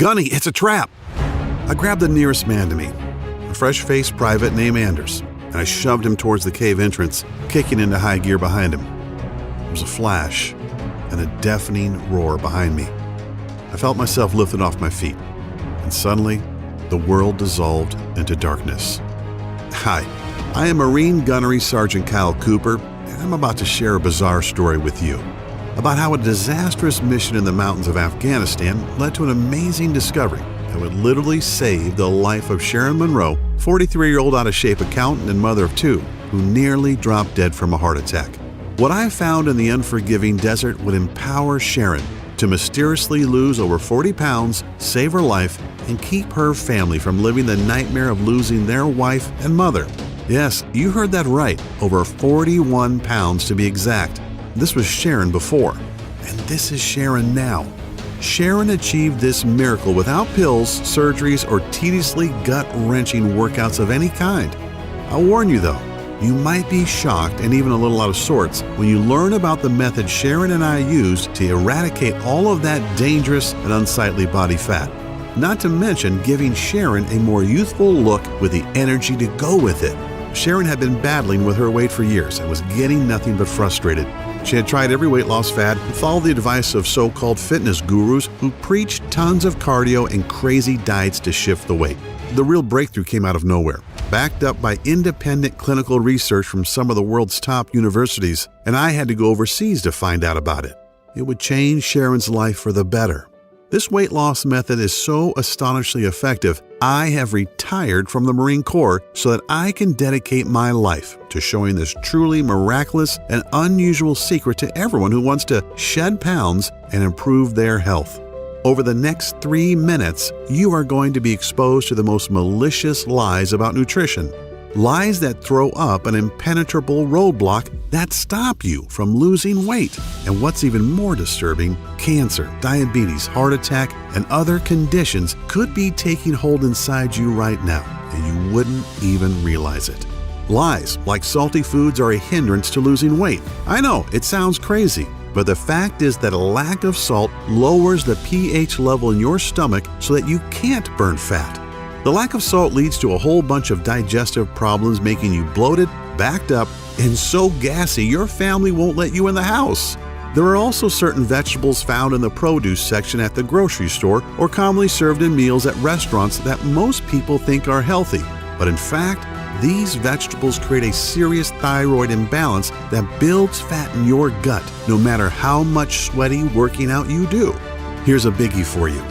Gunny, it's a trap! I grabbed the nearest man to me, a fresh-faced private named Anders, and I shoved him towards the cave entrance, kicking into high gear behind him. There was a flash and a deafening roar behind me. I felt myself lifted off my feet, and suddenly, the world dissolved into darkness. Hi, I am Marine Gunnery Sergeant Kyle Cooper, and I'm about to share a bizarre story with you about how a disastrous mission in the mountains of Afghanistan led to an amazing discovery that would literally save the life of Sharon Monroe, 43-year-old out-of-shape accountant and mother of two, who nearly dropped dead from a heart attack. What I found in the unforgiving desert would empower Sharon to mysteriously lose over 40 pounds, save her life, and keep her family from living the nightmare of losing their wife and mother. Yes, you heard that right, over 41 pounds to be exact. This was Sharon before, and this is Sharon now. Sharon achieved this miracle without pills, surgeries, or tediously gut-wrenching workouts of any kind. I'll warn you though, you might be shocked and even a little out of sorts when you learn about the method Sharon and I used to eradicate all of that dangerous and unsightly body fat. Not to mention giving Sharon a more youthful look with the energy to go with it. Sharon had been battling with her weight for years and was getting nothing but frustrated. She had tried every weight loss fad and followed the advice of so-called fitness gurus who preached tons of cardio and crazy diets to shift the weight. The real breakthrough came out of nowhere, backed up by independent clinical research from some of the world's top universities, and I had to go overseas to find out about it. It would change Sharon's life for the better. This weight loss method is so astonishingly effective, I have retired from the Marine Corps so that I can dedicate my life to showing this truly miraculous and unusual secret to everyone who wants to shed pounds and improve their health. Over the next 3 minutes, you are going to be exposed to the most malicious lies about nutrition. Lies that throw up an impenetrable roadblock that stop you from losing weight. And what's even more disturbing, cancer, diabetes, heart attack, and other conditions could be taking hold inside you right now, and you wouldn't even realize it. Lies like salty foods are a hindrance to losing weight. I know, it sounds crazy, but the fact is that a lack of salt lowers the pH level in your stomach so that you can't burn fat. The lack of salt leads to a whole bunch of digestive problems, making you bloated, backed up, and so gassy your family won't let you in the house. There are also certain vegetables found in the produce section at the grocery store or commonly served in meals at restaurants that most people think are healthy. But in fact, these vegetables create a serious thyroid imbalance that builds fat in your gut, no matter how much sweaty working out you do. Here's a biggie for you.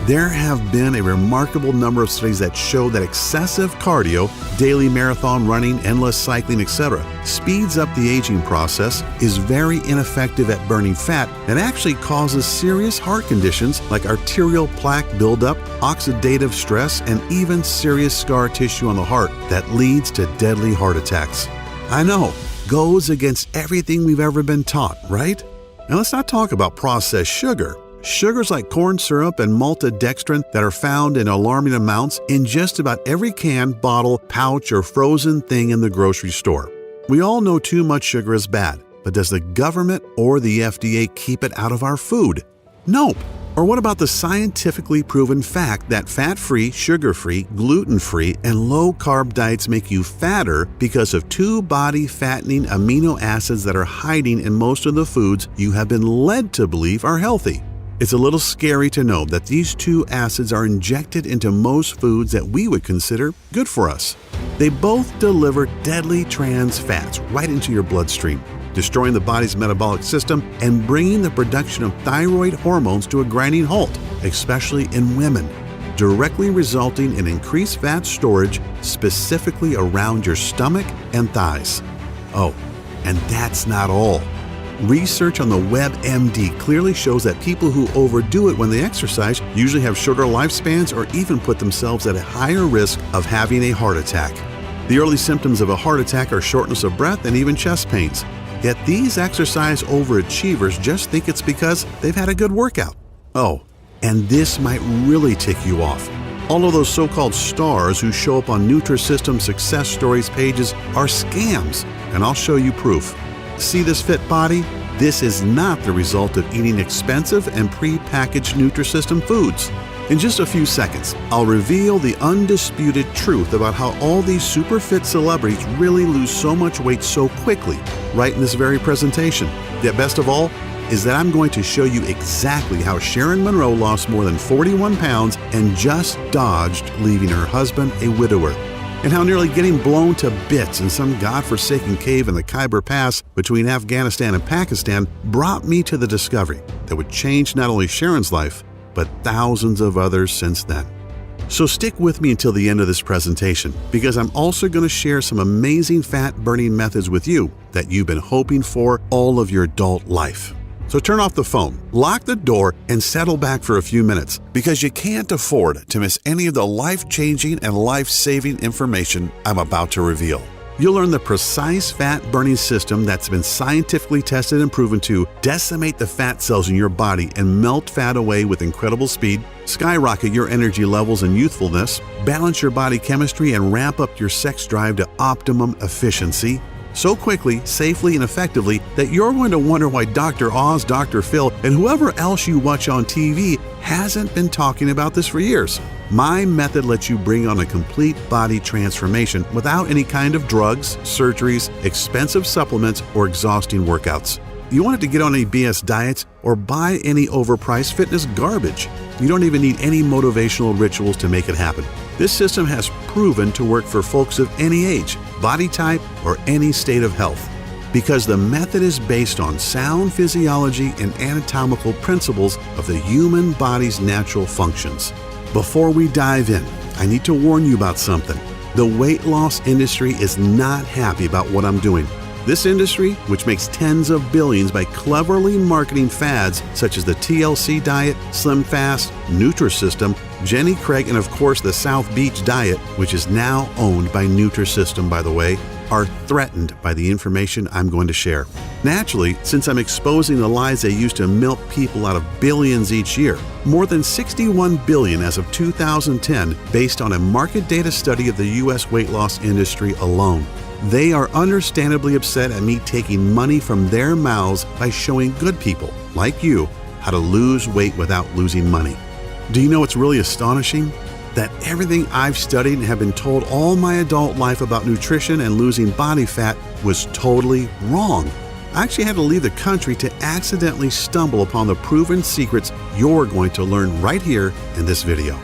There have been a remarkable number of studies that show that excessive cardio, daily marathon running, endless cycling, etc., speeds up the aging process, is very ineffective at burning fat, and actually causes serious heart conditions like arterial plaque buildup, oxidative stress, and even serious scar tissue on the heart that leads to deadly heart attacks. I know, goes against everything we've ever been taught, right? Now let's not talk about processed sugar. Sugars like corn syrup and maltodextrin that are found in alarming amounts in just about every can, bottle, pouch, or frozen thing in the grocery store. We all know too much sugar is bad, but does the government or the FDA keep it out of our food? Nope. Or what about the scientifically proven fact that fat-free, sugar-free, gluten-free, and low-carb diets make you fatter because of 2 body-fattening amino acids that are hiding in most of the foods you have been led to believe are healthy? It's a little scary to know that these 2 acids are injected into most foods that we would consider good for us. They both deliver deadly trans fats right into your bloodstream, destroying the body's metabolic system and bringing the production of thyroid hormones to a grinding halt, especially in women, directly resulting in increased fat storage specifically around your stomach and thighs. Oh, and that's not all. Research on the WebMD clearly shows that people who overdo it when they exercise usually have shorter lifespans or even put themselves at a higher risk of having a heart attack. The early symptoms of a heart attack are shortness of breath and even chest pains. Yet these exercise overachievers just think it's because they've had a good workout. Oh, and this might really tick you off. All of those so-called stars who show up on Nutrisystem success stories pages are scams, and I'll show you proof. See this fit body? This is not the result of eating expensive and pre-packaged Nutrisystem foods. In just a few seconds, I'll reveal the undisputed truth about how all these super fit celebrities really lose so much weight so quickly, right in this very presentation. Yet best of all, is that I'm going to show you exactly how Sharon Monroe lost more than 41 pounds and just dodged leaving her husband a widower, and how nearly getting blown to bits in some godforsaken cave in the Khyber Pass between Afghanistan and Pakistan brought me to the discovery that would change not only Sharon's life, but thousands of others since then. So stick with me until the end of this presentation, because I'm also going to share some amazing fat-burning methods with you that you've been hoping for all of your adult life. So turn off the phone, lock the door, and settle back for a few minutes, because you can't afford to miss any of the life-changing and life-saving information I'm about to reveal. You'll learn the precise fat-burning system that's been scientifically tested and proven to decimate the fat cells in your body and melt fat away with incredible speed, skyrocket your energy levels and youthfulness, balance your body chemistry, and ramp up your sex drive to optimum efficiency so quickly, safely, and effectively that you're going to wonder why Dr. Oz, Dr. Phil, and whoever else you watch on TV hasn't been talking about this for years. My method lets you bring on a complete body transformation without any kind of drugs, surgeries, expensive supplements, or exhausting workouts. You want it to get on any BS diets or buy any overpriced fitness garbage. You don't even need any motivational rituals to make it happen. This system has proven to work for folks of any age, body type, or any state of health, because the method is based on sound physiology and anatomical principles of the human body's natural functions. Before we dive in, I need to warn you about something. The weight loss industry is not happy about what I'm doing. This industry, which makes tens of billions by cleverly marketing fads such as the TLC diet, Slim Fast, Nutrisystem, Jenny Craig, and of course the South Beach diet, which is now owned by Nutrisystem, by the way, are threatened by the information I'm going to share. Naturally, since I'm exposing the lies they use to milk people out of billions each year, more than 61 billion as of 2010, based on a market data study of the U.S. weight loss industry alone. They are understandably upset at me taking money from their mouths by showing good people, like you, how to lose weight without losing money. Do you know what's really astonishing? That everything I've studied and have been told all my adult life about nutrition and losing body fat was totally wrong. I actually had to leave the country to accidentally stumble upon the proven secrets you're going to learn right here in this video.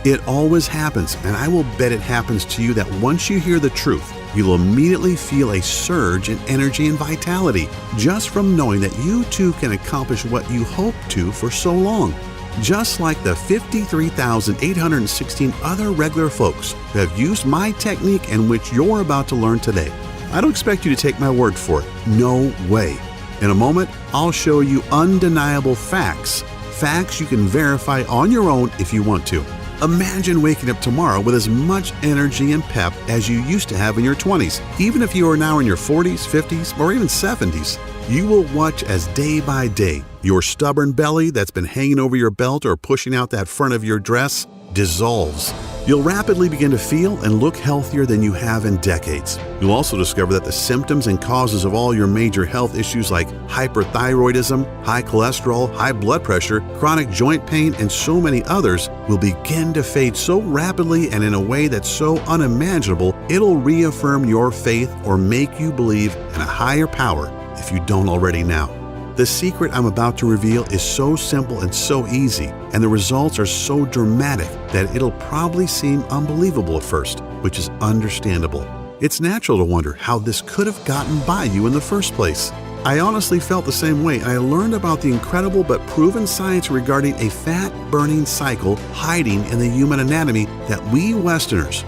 It always happens, and I will bet it happens to you that once you hear the truth, you'll immediately feel a surge in energy and vitality just from knowing that you too can accomplish what you hoped to for so long. Just like the 53,816 other regular folks who have used my technique and which you're about to learn today. I don't expect you to take my word for it. No way. In a moment, I'll show you undeniable facts. Facts you can verify on your own if you want to. Imagine waking up tomorrow with as much energy and pep as you used to have in your 20s. Even if you are now in your 40s, 50s, or even 70s, you will watch as day by day, your stubborn belly that's been hanging over your belt or pushing out that front of your dress dissolves. You'll rapidly begin to feel and look healthier than you have in decades. You'll also discover that the symptoms and causes of all your major health issues like hyperthyroidism, high cholesterol, high blood pressure, chronic joint pain, and so many others will begin to fade so rapidly and in a way that's so unimaginable, it'll reaffirm your faith or make you believe in a higher power if you don't already now. The secret I'm about to reveal is so simple and so easy, and the results are so dramatic that it'll probably seem unbelievable at first, which is understandable. It's natural to wonder how this could have gotten by you in the first place. I honestly felt the same way, and I learned about the incredible but proven science regarding a fat-burning cycle hiding in the human anatomy that we Westerners,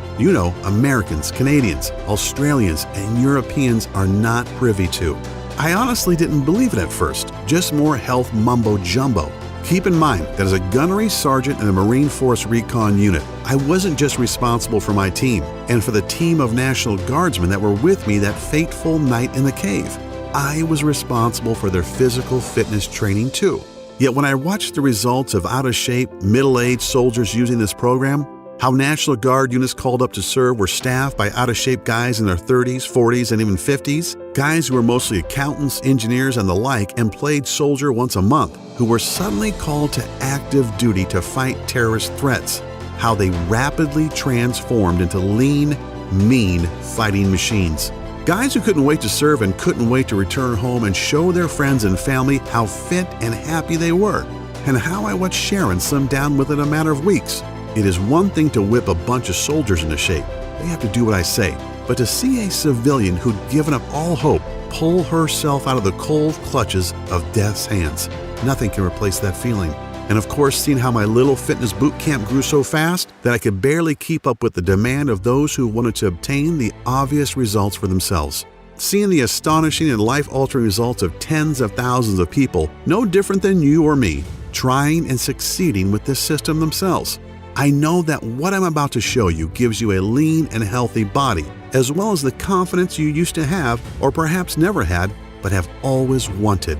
Americans, Canadians, Australians, and Europeans are not privy to. I honestly didn't believe it at first, just more health mumbo-jumbo. Keep in mind that as a gunnery sergeant in a Marine Force Recon unit, I wasn't just responsible for my team and for the team of National Guardsmen that were with me that fateful night in the cave. I was responsible for their physical fitness training too. Yet when I watched the results of out-of-shape, middle-aged soldiers using this program, How National Guard units called up to serve were staffed by out-of-shape guys in their 30s, 40s, and even 50s, guys who were mostly accountants, engineers, and the like, and played soldier once a month, who were suddenly called to active duty to fight terrorist threats. How they rapidly transformed into lean, mean fighting machines. Guys who couldn't wait to serve and couldn't wait to return home and show their friends and family how fit and happy they were, and how I watched Sharon slim down within a matter of weeks. It is one thing to whip a bunch of soldiers into shape. They have to do what I say. But to see a civilian who'd given up all hope pull herself out of the cold clutches of death's hands, nothing can replace that feeling. And of course, seeing how my little fitness boot camp grew so fast that I could barely keep up with the demand of those who wanted to obtain the obvious results for themselves. Seeing the astonishing and life-altering results of tens of thousands of people, no different than you or me, trying and succeeding with this system themselves. I know that what I'm about to show you gives you a lean and healthy body, as well as the confidence you used to have, or perhaps never had, but have always wanted.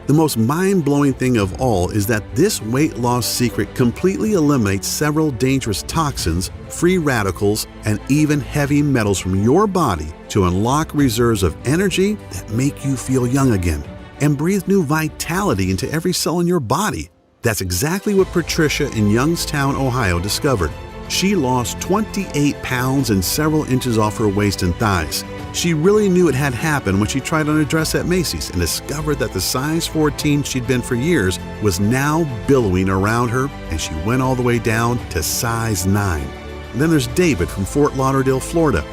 The most mind-blowing thing of all is that this weight loss secret completely eliminates several dangerous toxins, free radicals, and even heavy metals from your body to unlock reserves of energy that make you feel young again and breathe new vitality into every cell in your body. That's exactly what Patricia in Youngstown, Ohio discovered. She lost 28 pounds and several inches off her waist and thighs. She really knew it had happened when she tried on a dress at Macy's and discovered that the size 14 she'd been for years was now billowing around her, and she went all the way down to size 9. And then there's David from Fort Lauderdale, Florida,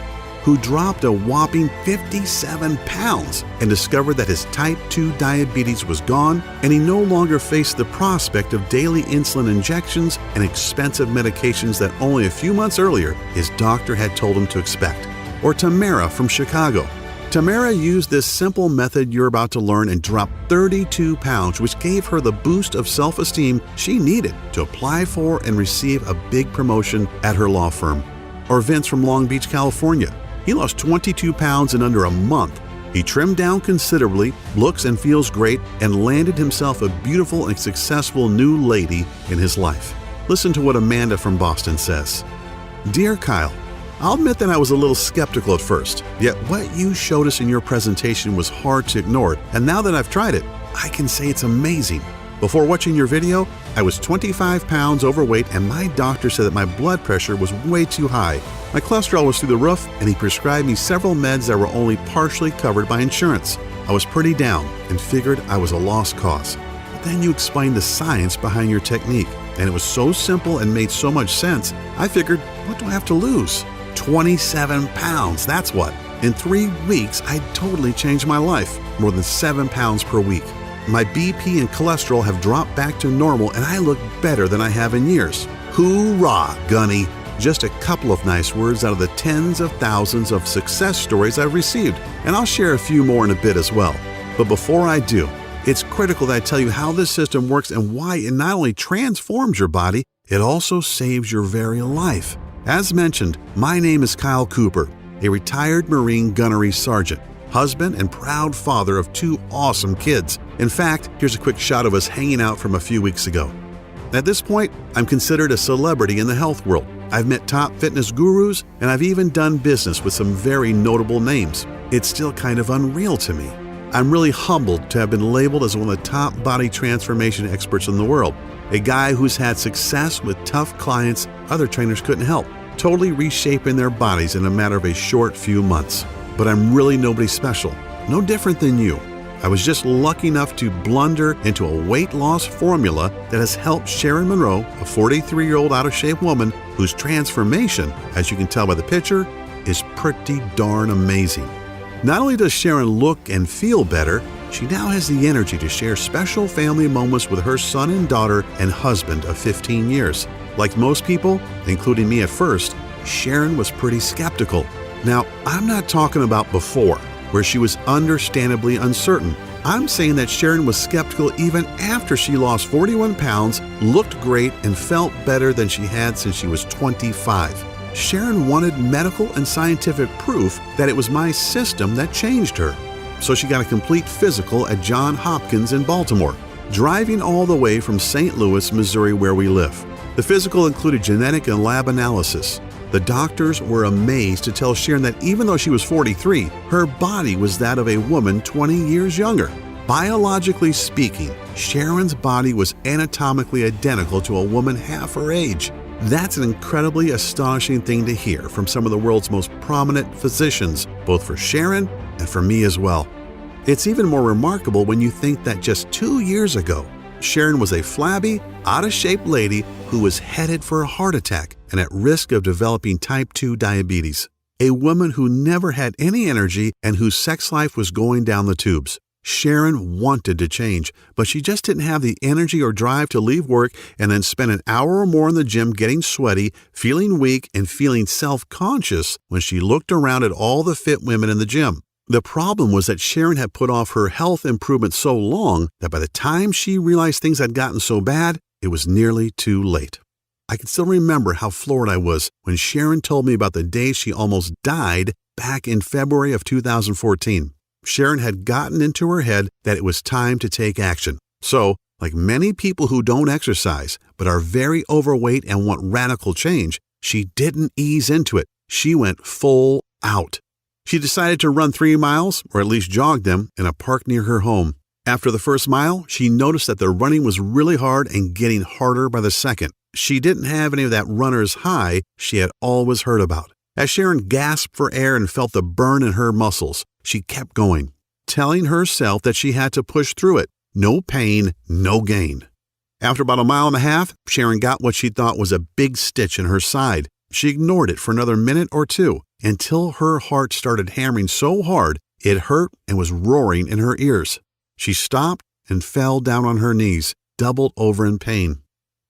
who dropped a whopping 57 pounds and discovered that his type 2 diabetes was gone, and he no longer faced the prospect of daily insulin injections and expensive medications that only a few months earlier his doctor had told him to expect. Or Tamara from Chicago. Tamara used this simple method you're about to learn and dropped 32 pounds, which gave her the boost of self-esteem she needed to apply for and receive a big promotion at her law firm. Or Vince from Long Beach, California. He lost 22 pounds in under a month. He trimmed down considerably, looks and feels great, and landed himself a beautiful and successful new lady in his life. Listen to what Amanda from Boston says. Dear Kyle, I'll admit that I was a little skeptical at first, yet what you showed us in your presentation was hard to ignore, and now that I've tried it, I can say it's amazing. Before watching your video, I was 25 pounds overweight, and my doctor said that my blood pressure was way too high. My cholesterol was through the roof, and he prescribed me several meds that were only partially covered by insurance. I was pretty down and figured I was a lost cause. But then you explained the science behind your technique, and it was so simple and made so much sense, I figured, what do I have to lose? 27 pounds, that's what. In 3 weeks, I totally changed my life, more than 7 pounds per week. My BP and cholesterol have dropped back to normal, and I look better than I have in years. Hoorah, Gunny! Just a couple of nice words out of the tens of thousands of success stories I've received, and I'll share a few more in a bit as well. But before I do, it's critical that I tell you how this system works and why it not only transforms your body, it also saves your very life. As mentioned, my name is Kyle Cooper, a retired Marine gunnery sergeant, husband and proud father of 2 awesome kids. In fact, here's a quick shot of us hanging out from a few weeks ago. At this point, I'm considered a celebrity in the health world. I've met top fitness gurus, and I've even done business with some very notable names. It's still kind of unreal to me. I'm really humbled to have been labeled as one of the top body transformation experts in the world, a guy who's had success with tough clients other trainers couldn't help, totally reshaping their bodies in a matter of a short few months. But I'm really nobody special, no different than you. I was just lucky enough to blunder into a weight loss formula that has helped Sharon Monroe, a 43-year-old out-of-shape woman whose transformation, as you can tell by the picture, is pretty darn amazing. Not only does Sharon look and feel better, she now has the energy to share special family moments with her son and daughter and husband of 15 years. Like most people, including me at first, Sharon was pretty skeptical. Now, I'm not talking about before, where she was understandably uncertain. I'm saying that Sharon was skeptical even after she lost 41 pounds, looked great, and felt better than she had since she was 25. Sharon wanted medical and scientific proof that it was my system that changed her. So she got a complete physical at Johns Hopkins in Baltimore, driving all the way from St. Louis, Missouri, where we live. The physical included genetic and lab analysis. The doctors were amazed to tell Sharon that even though she was 43, her body was that of a woman 20 years younger. Biologically speaking, Sharon's body was anatomically identical to a woman half her age. That's an incredibly astonishing thing to hear from some of the world's most prominent physicians, both for Sharon and for me as well. It's even more remarkable when you think that just 2 years ago, Sharon was a flabby, out-of-shape lady who was headed for a heart attack and at risk of developing type 2 diabetes. A woman who never had any energy and whose sex life was going down the tubes. Sharon wanted to change, but she just didn't have the energy or drive to leave work and then spend an hour or more in the gym getting sweaty, feeling weak, and feeling self-conscious when she looked around at all the fit women in the gym. The problem was that Sharon had put off her health improvement so long that by the time she realized things had gotten so bad, it was nearly too late. I can still remember how floored I was when Sharon told me about the day she almost died back in February of 2014. Sharon had gotten into her head that it was time to take action. So, like many people who don't exercise but are very overweight and want radical change, she didn't ease into it. She went full out. She decided to run 3 miles, or at least jog them, in a park near her home. After the first mile, she noticed that the running was really hard and getting harder by the second. She didn't have any of that runner's high she had always heard about. As Sharon gasped for air and felt the burn in her muscles, she kept going, telling herself that she had to push through it. No pain, no gain. After about a mile and a half, Sharon got what she thought was a big stitch in her side. She ignored it for another minute or two until her heart started hammering so hard it hurt and was roaring in her ears. She stopped and fell down on her knees, doubled over in pain.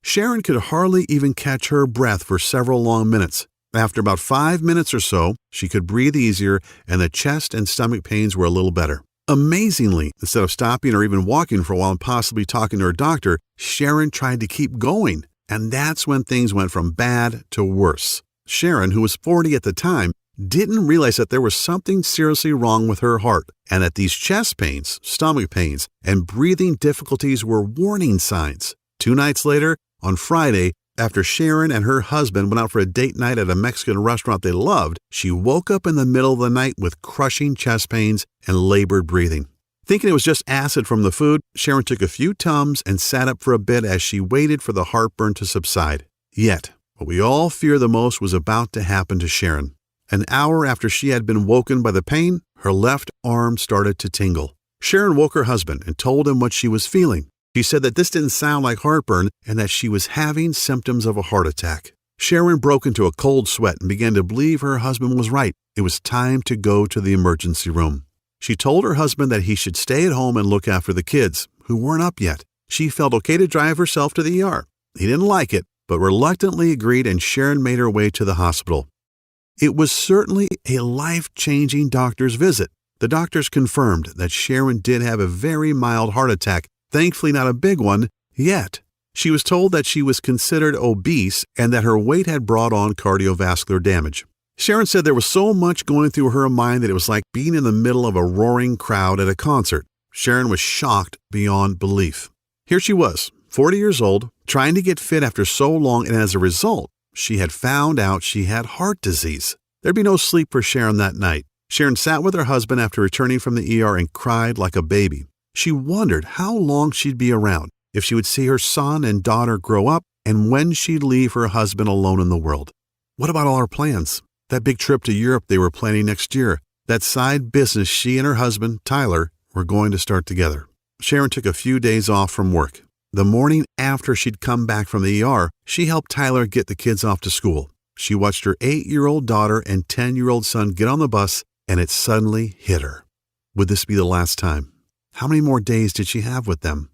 Sharon could hardly even catch her breath for several long minutes. After about 5 minutes or so, she could breathe easier and the chest and stomach pains were a little better. Amazingly, instead of stopping or even walking for a while and possibly talking to her doctor, Sharon tried to keep going. And that's when things went from bad to worse. Sharon, who was 40 at the time, didn't realize that there was something seriously wrong with her heart and that these chest pains, stomach pains, and breathing difficulties were warning signs. 2 nights later, on Friday, after Sharon and her husband went out for a date night at a Mexican restaurant they loved, she woke up in the middle of the night with crushing chest pains and labored breathing. Thinking it was just acid from the food, Sharon took a few Tums and sat up for a bit as she waited for the heartburn to subside. Yet, what we all fear the most was about to happen to Sharon. An hour after she had been woken by the pain, her left arm started to tingle. Sharon woke her husband and told him what she was feeling. She said that this didn't sound like heartburn and that she was having symptoms of a heart attack. Sharon broke into a cold sweat and began to believe her husband was right. It was time to go to the emergency room. She told her husband that he should stay at home and look after the kids, who weren't up yet. She felt okay to drive herself to the ER. He didn't like it, but reluctantly agreed, and Sharon made her way to the hospital. It was certainly a life-changing doctor's visit. The doctors confirmed that Sharon did have a very mild heart attack, thankfully not a big one yet. She was told that she was considered obese and that her weight had brought on cardiovascular damage. Sharon said there was so much going through her mind that it was like being in the middle of a roaring crowd at a concert. Sharon was shocked beyond belief. Here she was, 40 years old, trying to get fit after so long, and as a result, she had found out she had heart disease. There'd be no sleep for Sharon that night. Sharon sat with her husband after returning from the ER and cried like a baby. She wondered how long she'd be around, if she would see her son and daughter grow up, and when she'd leave her husband alone in the world. What about all her plans? That big trip to Europe they were planning next year. That side business she and her husband, Tyler, were going to start together. Sharon took a few days off from work. The morning after she'd come back from the ER, she helped Tyler get the kids off to school. She watched her 8-year-old daughter and 10-year-old son get on the bus, and it suddenly hit her. Would this be the last time? How many more days did she have with them?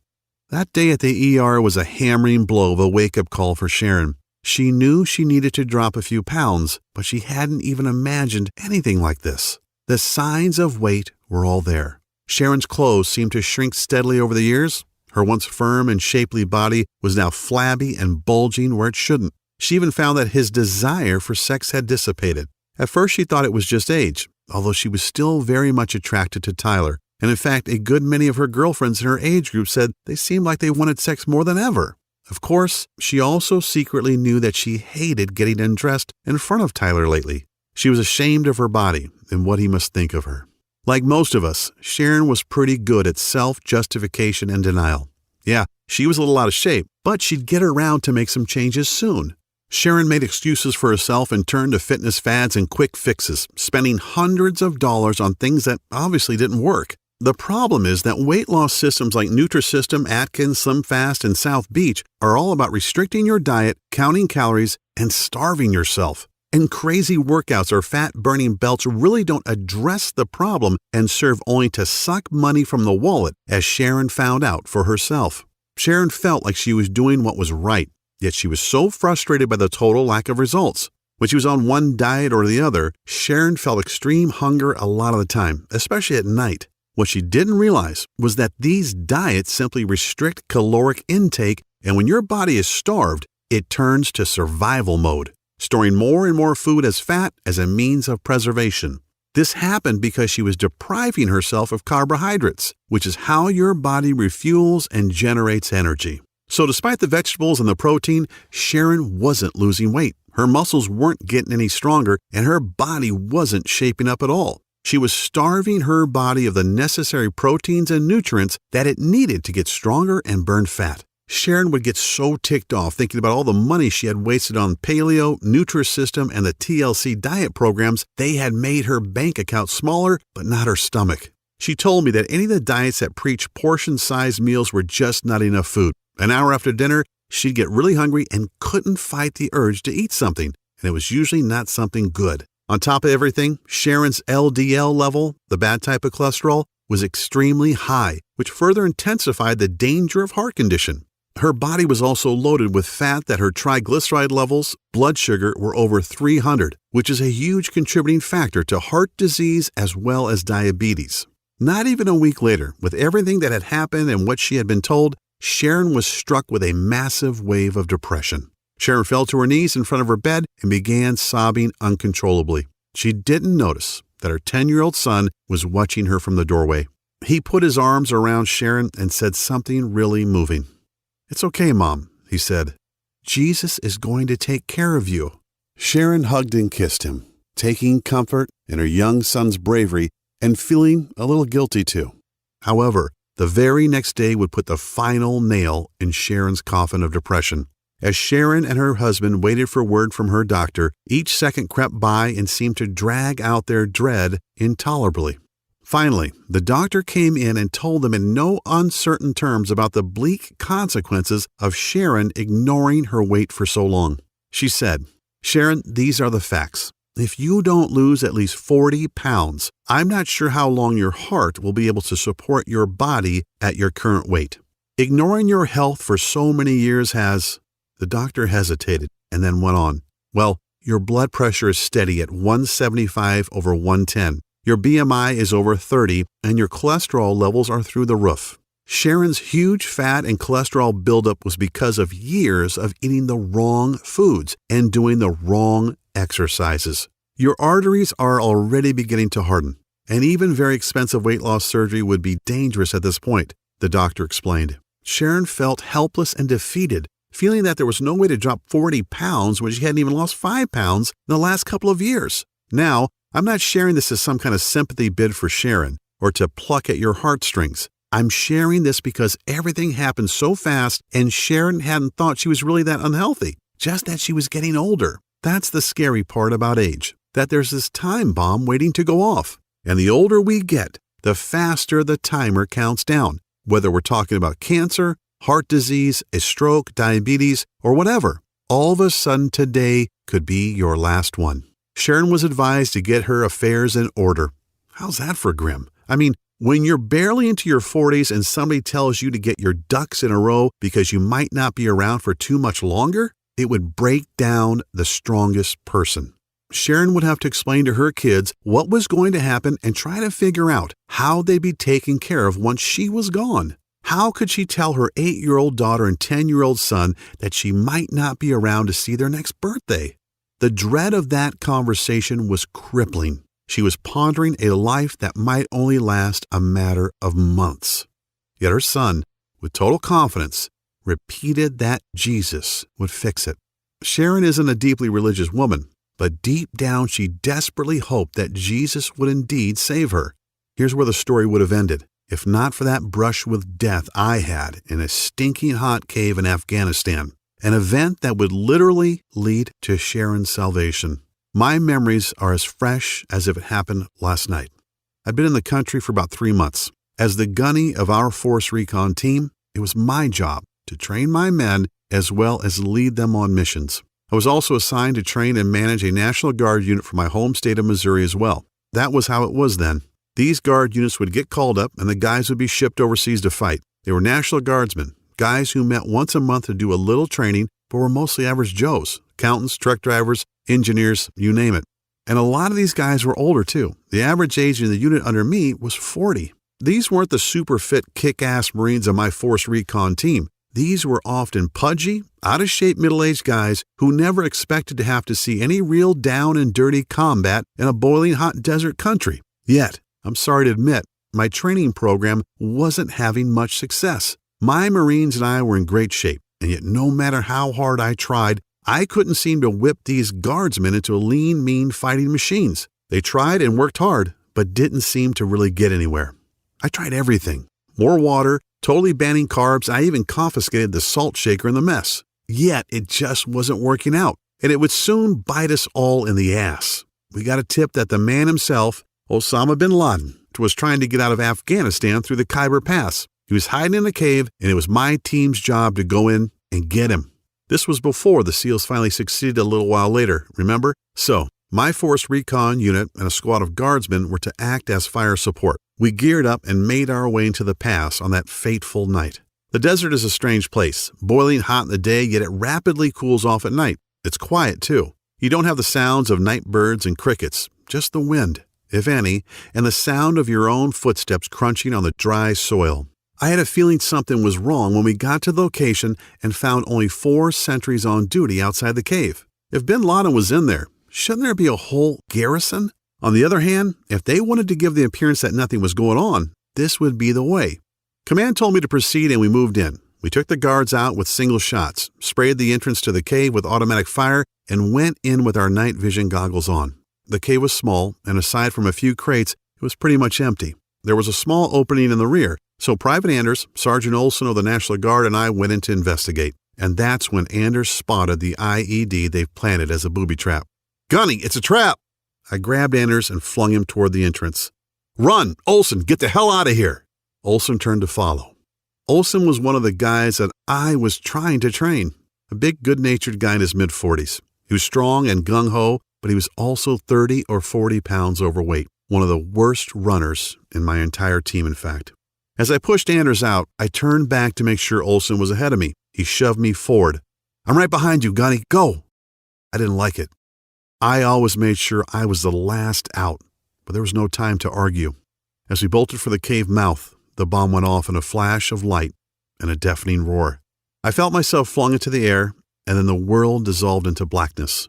That day at the ER was a hammering blow of a wake-up call for Sharon. She knew she needed to drop a few pounds, but she hadn't even imagined anything like this. The signs of weight were all there. Sharon's clothes seemed to shrink steadily over the years. Her once firm and shapely body was now flabby and bulging where it shouldn't. She even found that his desire for sex had dissipated. At first she thought it was just age, although she was still very much attracted to Tyler. And in fact, a good many of her girlfriends in her age group said they seemed like they wanted sex more than ever. Of course, she also secretly knew that she hated getting undressed in front of Tyler lately. She was ashamed of her body and what he must think of her. Like most of us, Sharon was pretty good at self-justification and denial. Yeah, she was a little out of shape, but she'd get around to make some changes soon. Sharon made excuses for herself and turned to fitness fads and quick fixes, spending hundreds of dollars on things that obviously didn't work. The problem is that weight loss systems like Nutrisystem, Atkins, SlimFast, and South Beach are all about restricting your diet, counting calories, and starving yourself. And crazy workouts or fat-burning belts really don't address the problem and serve only to suck money from the wallet, as Sharon found out for herself. Sharon felt like she was doing what was right, yet she was so frustrated by the total lack of results. When she was on one diet or the other, Sharon felt extreme hunger a lot of the time, especially at night. What she didn't realize was that these diets simply restrict caloric intake, and when your body is starved, it turns to survival mode, storing more and more food as fat as a means of preservation. This happened because she was depriving herself of carbohydrates, which is how your body refuels and generates energy. So despite the vegetables and the protein, Sharon wasn't losing weight. Her muscles weren't getting any stronger, and her body wasn't shaping up at all. She was starving her body of the necessary proteins and nutrients that it needed to get stronger and burn fat. Sharon would get so ticked off thinking about all the money she had wasted on paleo, Nutrisystem, and the TLC diet programs. They had made her bank account smaller, but not her stomach. She told me that any of the diets that preached portion-sized meals were just not enough food. An hour after dinner, she'd get really hungry and couldn't fight the urge to eat something, and it was usually not something good. On top of everything, Sharon's LDL level, the bad type of cholesterol, was extremely high, which further intensified the danger of heart condition. Her body was also loaded with fat that her triglyceride levels, blood sugar, were over 300, which is a huge contributing factor to heart disease as well as diabetes. Not even a week later, with everything that had happened and what she had been told, Sharon was struck with a massive wave of depression. Sharon fell to her knees in front of her bed and began sobbing uncontrollably. She didn't notice that her 10-year-old son was watching her from the doorway. He put his arms around Sharon and said something really moving. "It's okay, Mom," he said. "Jesus is going to take care of you." Sharon hugged and kissed him, taking comfort in her young son's bravery and feeling a little guilty too. However, the very next day would put the final nail in Sharon's coffin of depression. As Sharon and her husband waited for word from her doctor, each second crept by and seemed to drag out their dread intolerably. Finally, the doctor came in and told them in no uncertain terms about the bleak consequences of Sharon ignoring her weight for so long. She said, "Sharon, these are the facts. If you don't lose at least 40 pounds, I'm not sure how long your heart will be able to support your body at your current weight. Ignoring your health for so many years has..." The doctor hesitated and then went on. "Well, your blood pressure is steady at 175 over 110. Your BMI is over 30, and your cholesterol levels are through the roof." Sharon's huge fat and cholesterol buildup was because of years of eating the wrong foods and doing the wrong exercises. Your arteries are already beginning to harden, and even very expensive weight loss surgery would be dangerous at this point, the doctor explained. Sharon felt helpless and defeated, feeling that there was no way to drop 40 pounds when she hadn't even lost 5 pounds in the last couple of years. Now, I'm not sharing this as some kind of sympathy bid for Sharon or to pluck at your heartstrings. I'm sharing this because everything happened so fast and Sharon hadn't thought she was really that unhealthy, just that she was getting older. That's the scary part about age, that there's this time bomb waiting to go off. And the older we get, the faster the timer counts down, whether we're talking about cancer, heart disease, a stroke, diabetes, or whatever. All of a sudden today could be your last one. Sharon was advised to get her affairs in order. How's that for grim? I mean, when you're barely into your 40s and somebody tells you to get your ducks in a row because you might not be around for too much longer, it would break down the strongest person. Sharon would have to explain to her kids what was going to happen and try to figure out how they'd be taken care of once she was gone. How could she tell her 8-year-old daughter and 10-year-old son that she might not be around to see their next birthday? The dread of that conversation was crippling. She was pondering a life that might only last a matter of months. Yet her son, with total confidence, repeated that Jesus would fix it. Sharon isn't a deeply religious woman, but deep down she desperately hoped that Jesus would indeed save her. Here's where the story would have ended, if not for that brush with death I had in a stinking hot cave in Afghanistan, an event that would literally lead to Sharon's salvation. My memories are as fresh as if it happened last night. I'd been in the country for about 3 months. As the gunny of our Force Recon team, it was my job to train my men as well as lead them on missions. I was also assigned to train and manage a National Guard unit for my home state of Missouri as well. That was how it was then. These Guard units would get called up and the guys would be shipped overseas to fight. They were National Guardsmen, guys who met once a month to do a little training but were mostly average Joes, accountants, truck drivers, engineers, you name it. And a lot of these guys were older too. The average age in the unit under me was 40. These weren't the super fit kick-ass Marines of my Force Recon team. These were often pudgy, out-of-shape middle-aged guys who never expected to have to see any real down and dirty combat in a boiling hot desert country. Yet, I'm sorry to admit, my training program wasn't having much success. My Marines and I were in great shape, and yet no matter how hard I tried, I couldn't seem to whip these Guardsmen into lean, mean fighting machines. They tried and worked hard, but didn't seem to really get anywhere. I tried everything. More water, totally banning carbs, I even confiscated the salt shaker in the mess. Yet it just wasn't working out, and it would soon bite us all in the ass. We got a tip that the man himself, Osama bin Laden, was trying to get out of Afghanistan through the Khyber Pass. He was hiding in a cave, and it was my team's job to go in and get him. This was before the SEALs finally succeeded a little while later, remember? So, my Force Recon unit and a squad of Guardsmen were to act as fire support. We geared up and made our way into the pass on that fateful night. The desert is a strange place, boiling hot in the day, yet it rapidly cools off at night. It's quiet, too. You don't have the sounds of night birds and crickets, just the wind, if any, and the sound of your own footsteps crunching on the dry soil. I had a feeling something was wrong when we got to the location and found only 4 sentries on duty outside the cave. If bin Laden was in there, shouldn't there be a whole garrison? On the other hand, if they wanted to give the appearance that nothing was going on, this would be the way. Command told me to proceed and we moved in. We took the guards out with single shots, sprayed the entrance to the cave with automatic fire, and went in with our night vision goggles on. The cave was small, and aside from a few crates, it was pretty much empty. There was a small opening in the rear, so Private Anders, Sergeant Olson of the National Guard, and I went in to investigate. And that's when Anders spotted the IED they've planted as a booby trap. "Gunny, it's a trap!" I grabbed Anders and flung him toward the entrance. "Run! Olson, get the hell out of here!" Olson turned to follow. Olson was one of the guys that I was trying to train. A big, good-natured guy in his mid-40s. He was strong and gung-ho, but he was also 30 or 40 pounds overweight. One of the worst runners in my entire team, in fact. As I pushed Anders out, I turned back to make sure Olson was ahead of me. He shoved me forward. "I'm right behind you, Gunny. Go!" I didn't like it. I always made sure I was the last out, but there was no time to argue. As we bolted for the cave mouth, the bomb went off in a flash of light and a deafening roar. I felt myself flung into the air, and then the world dissolved into blackness.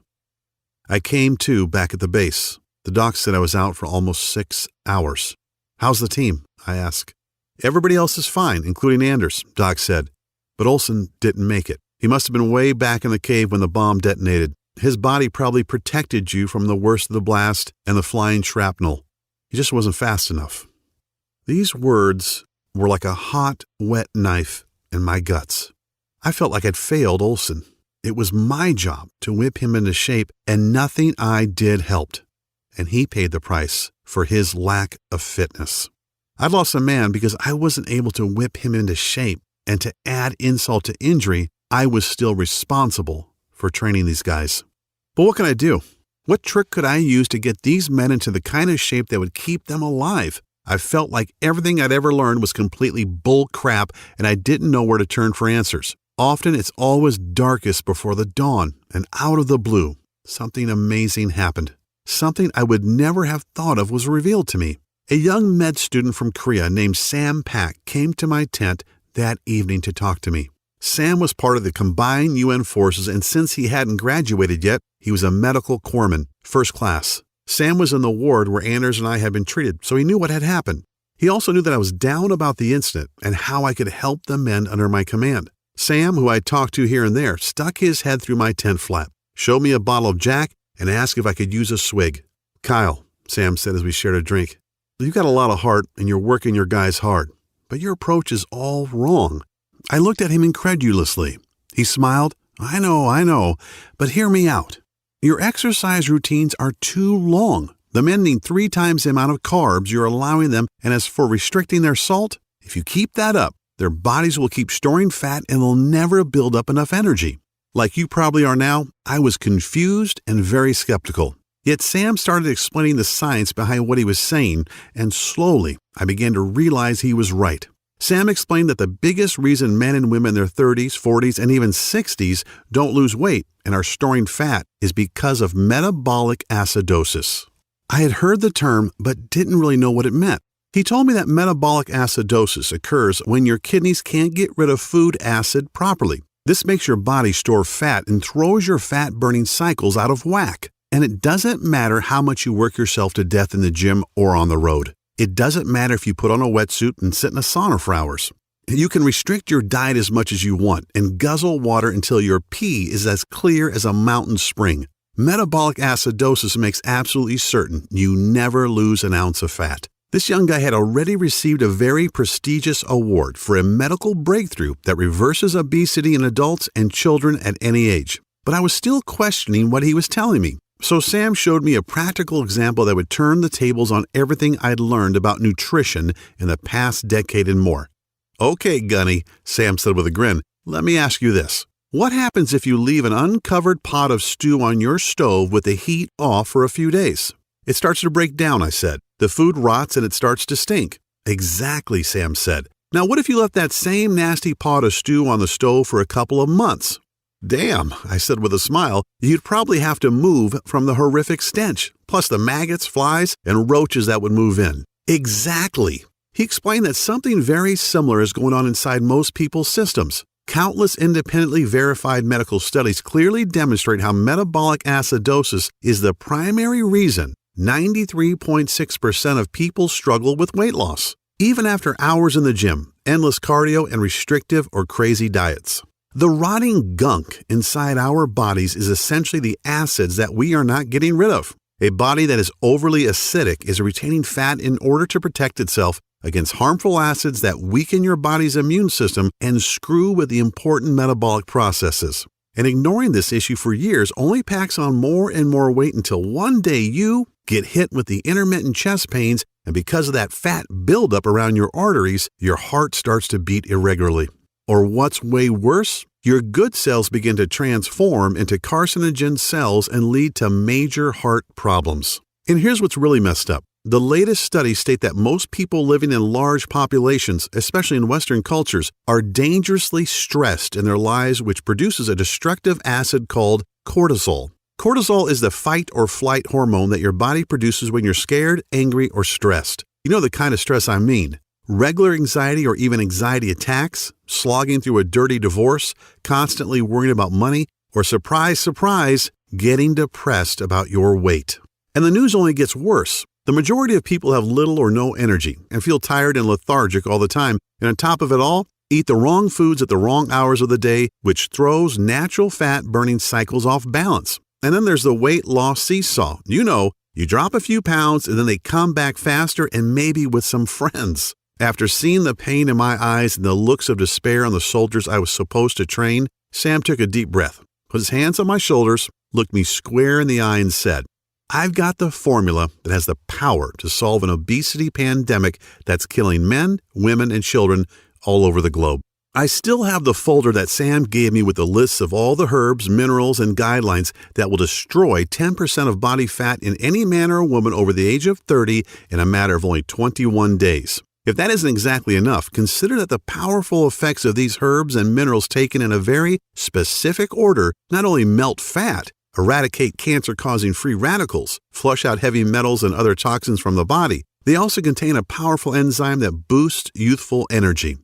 I came to back at the base. The doc said I was out for almost 6 hours. "How's the team?" I asked. "Everybody else is fine, including Anders," Doc said. "But Olson didn't make it. He must have been way back in the cave when the bomb detonated. His body probably protected you from the worst of the blast and the flying shrapnel. He just wasn't fast enough." These words were like a hot, wet knife in my guts. I felt like I'd failed Olson. It was my job to whip him into shape, and nothing I did helped. And he paid the price for his lack of fitness. I'd lost a man because I wasn't able to whip him into shape, and to add insult to injury, I was still responsible for training these guys. But what can I do? What trick could I use to get these men into the kind of shape that would keep them alive? I felt like everything I'd ever learned was completely bull crap, and I didn't know where to turn for answers. Often it's always darkest before the dawn, and out of the blue, something amazing happened. Something I would never have thought of was revealed to me. A young med student from Korea named Sam Pak came to my tent that evening to talk to me. Sam was part of the combined UN forces, and since he hadn't graduated yet, he was a medical corpsman, first class. Sam was in the ward where Anders and I had been treated, so he knew what had happened. He also knew that I was down about the incident and how I could help the men under my command. Sam, who I talked to here and there, stuck his head through my tent flap, showed me a bottle of Jack, and asked if I could use a swig. "Kyle," Sam said as we shared a drink, "you've got a lot of heart and you're working your guys hard, but your approach is all wrong." I looked at him incredulously. He smiled. I know, but hear me out. Your exercise routines are too long. The men need 3 times the amount of carbs you're allowing them, and as for restricting their salt, if you keep that up, their bodies will keep storing fat and they'll never build up enough energy. Like you probably are now, I was confused and very skeptical. Yet Sam started explaining the science behind what he was saying, and slowly I began to realize he was right. Sam explained that the biggest reason men and women in their 30s, 40s, and even 60s don't lose weight and are storing fat is because of metabolic acidosis. I had heard the term, but didn't really know what it meant. He told me that metabolic acidosis occurs when your kidneys can't get rid of food acid properly. This makes your body store fat and throws your fat-burning cycles out of whack. And it doesn't matter how much you work yourself to death in the gym or on the road. It doesn't matter if you put on a wetsuit and sit in a sauna for hours. You can restrict your diet as much as you want and guzzle water until your pee is as clear as a mountain spring. Metabolic acidosis makes absolutely certain you never lose an ounce of fat. This young guy had already received a very prestigious award for a medical breakthrough that reverses obesity in adults and children at any age. But I was still questioning what he was telling me. So Sam showed me a practical example that would turn the tables on everything I'd learned about nutrition in the past decade and more. "Okay, Gunny," Sam said with a grin, "let me ask you this. What happens if you leave an uncovered pot of stew on your stove with the heat off for a few days?" "It starts to break down," I said. "The food rots and it starts to stink." "Exactly," Sam said. "Now what if you left that same nasty pot of stew on the stove for a couple of months?" "Damn," I said with a smile, "you'd probably have to move from the horrific stench, plus the maggots, flies, and roaches that would move in." "Exactly." He explained that something very similar is going on inside most people's systems. Countless independently verified medical studies clearly demonstrate how metabolic acidosis is the primary reason 93.6% of people struggle with weight loss, even after hours in the gym, endless cardio, and restrictive or crazy diets. The rotting gunk inside our bodies is essentially the acids that we are not getting rid of. A body that is overly acidic is retaining fat in order to protect itself against harmful acids that weaken your body's immune system and screw with the important metabolic processes. And ignoring this issue for years only packs on more and more weight until one day you get hit with the intermittent chest pains, and because of that fat buildup around your arteries, your heart starts to beat irregularly. Or what's way worse, your good cells begin to transform into carcinogen cells and lead to major heart problems. And here's what's really messed up. The latest studies state that most people living in large populations, especially in Western cultures, are dangerously stressed in their lives, which produces a destructive acid called cortisol. Cortisol is the fight or flight hormone that your body produces when you're scared, angry, or stressed. You know the kind of stress I mean. Regular anxiety or even anxiety attacks, slogging through a dirty divorce, constantly worrying about money, or surprise, surprise, getting depressed about your weight. And the news only gets worse. The majority of people have little or no energy and feel tired and lethargic all the time, and on top of it all, eat the wrong foods at the wrong hours of the day, which throws natural fat-burning cycles off balance. And then there's the weight loss seesaw. You know, you drop a few pounds and then they come back faster and maybe with some friends. After seeing the pain in my eyes and the looks of despair on the soldiers I was supposed to train, Sam took a deep breath, put his hands on my shoulders, looked me square in the eye and said, "I've got the formula that has the power to solve an obesity pandemic that's killing men, women, and children all over the globe." I still have the folder that Sam gave me with the lists of all the herbs, minerals, and guidelines that will destroy 10% of body fat in any man or woman over the age of 30 in a matter of only 21 days. If that isn't exactly enough, consider that the powerful effects of these herbs and minerals taken in a very specific order not only melt fat, eradicate cancer-causing free radicals, flush out heavy metals and other toxins from the body, they also contain a powerful enzyme that boosts youthful energy,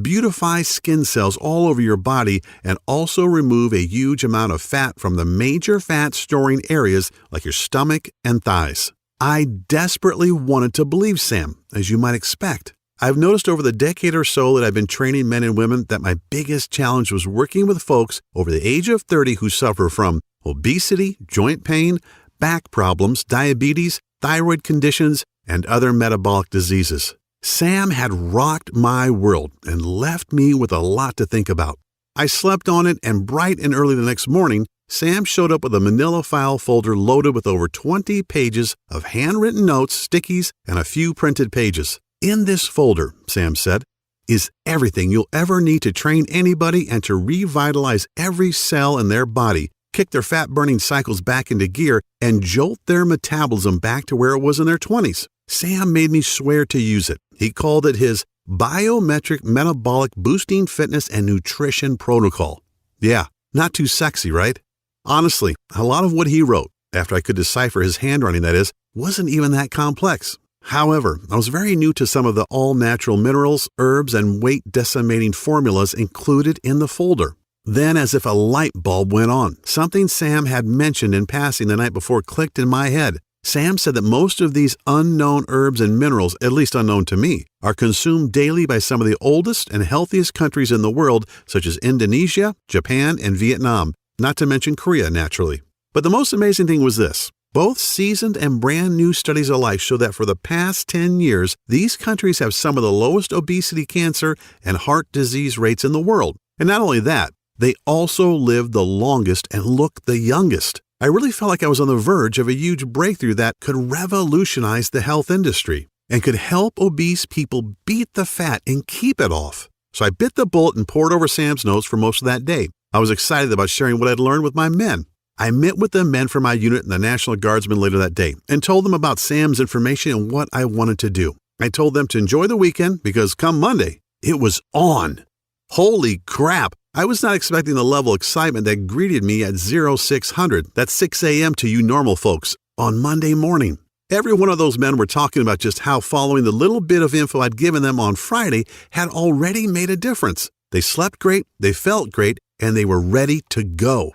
beautify skin cells all over your body, and also remove a huge amount of fat from the major fat-storing areas like your stomach and thighs. I desperately wanted to believe Sam, as you might expect. I've noticed over the decade or so that I've been training men and women that my biggest challenge was working with folks over the age of 30 who suffer from obesity, joint pain, back problems, diabetes, thyroid conditions, and other metabolic diseases. Sam had rocked my world and left me with a lot to think about. I slept on it, and bright and early the next morning, Sam showed up with a manila file folder loaded with over 20 pages of handwritten notes, stickies, and a few printed pages. In this folder, Sam said, is everything you'll ever need to train anybody and to revitalize every cell in their body, kick their fat-burning cycles back into gear, and jolt their metabolism back to where it was in their 20s. Sam made me swear to use it. He called it his Biometric Metabolic Boosting Fitness and Nutrition Protocol. Yeah, not too sexy, right? Honestly, a lot of what he wrote, after I could decipher his handwriting that is, wasn't even that complex. However, I was very new to some of the all-natural minerals, herbs, and weight-decimating formulas included in the folder. Then, as if a light bulb went on, something Sam had mentioned in passing the night before clicked in my head. Sam said that most of these unknown herbs and minerals, at least unknown to me, are consumed daily by some of the oldest and healthiest countries in the world, such as Indonesia, Japan, and Vietnam, not to mention Korea, naturally. But the most amazing thing was this. Both seasoned and brand new studies alike show that for the past 10 years, these countries have some of the lowest obesity, cancer, and heart disease rates in the world. And not only that, they also live the longest and look the youngest. I really felt like I was on the verge of a huge breakthrough that could revolutionize the health industry and could help obese people beat the fat and keep it off. So I bit the bullet and pored over Sam's notes for most of that day. I was excited about sharing what I'd learned with my men. I met with the men from my unit and the National Guardsmen later that day and told them about Sam's information and what I wanted to do. I told them to enjoy the weekend because come Monday, it was on. Holy crap! I was not expecting the level of excitement that greeted me at 0600, that's 6 a.m. to you normal folks, on Monday morning. Every one of those men were talking about just how following the little bit of info I'd given them on Friday had already made a difference. They slept great, they felt great, and they were ready to go.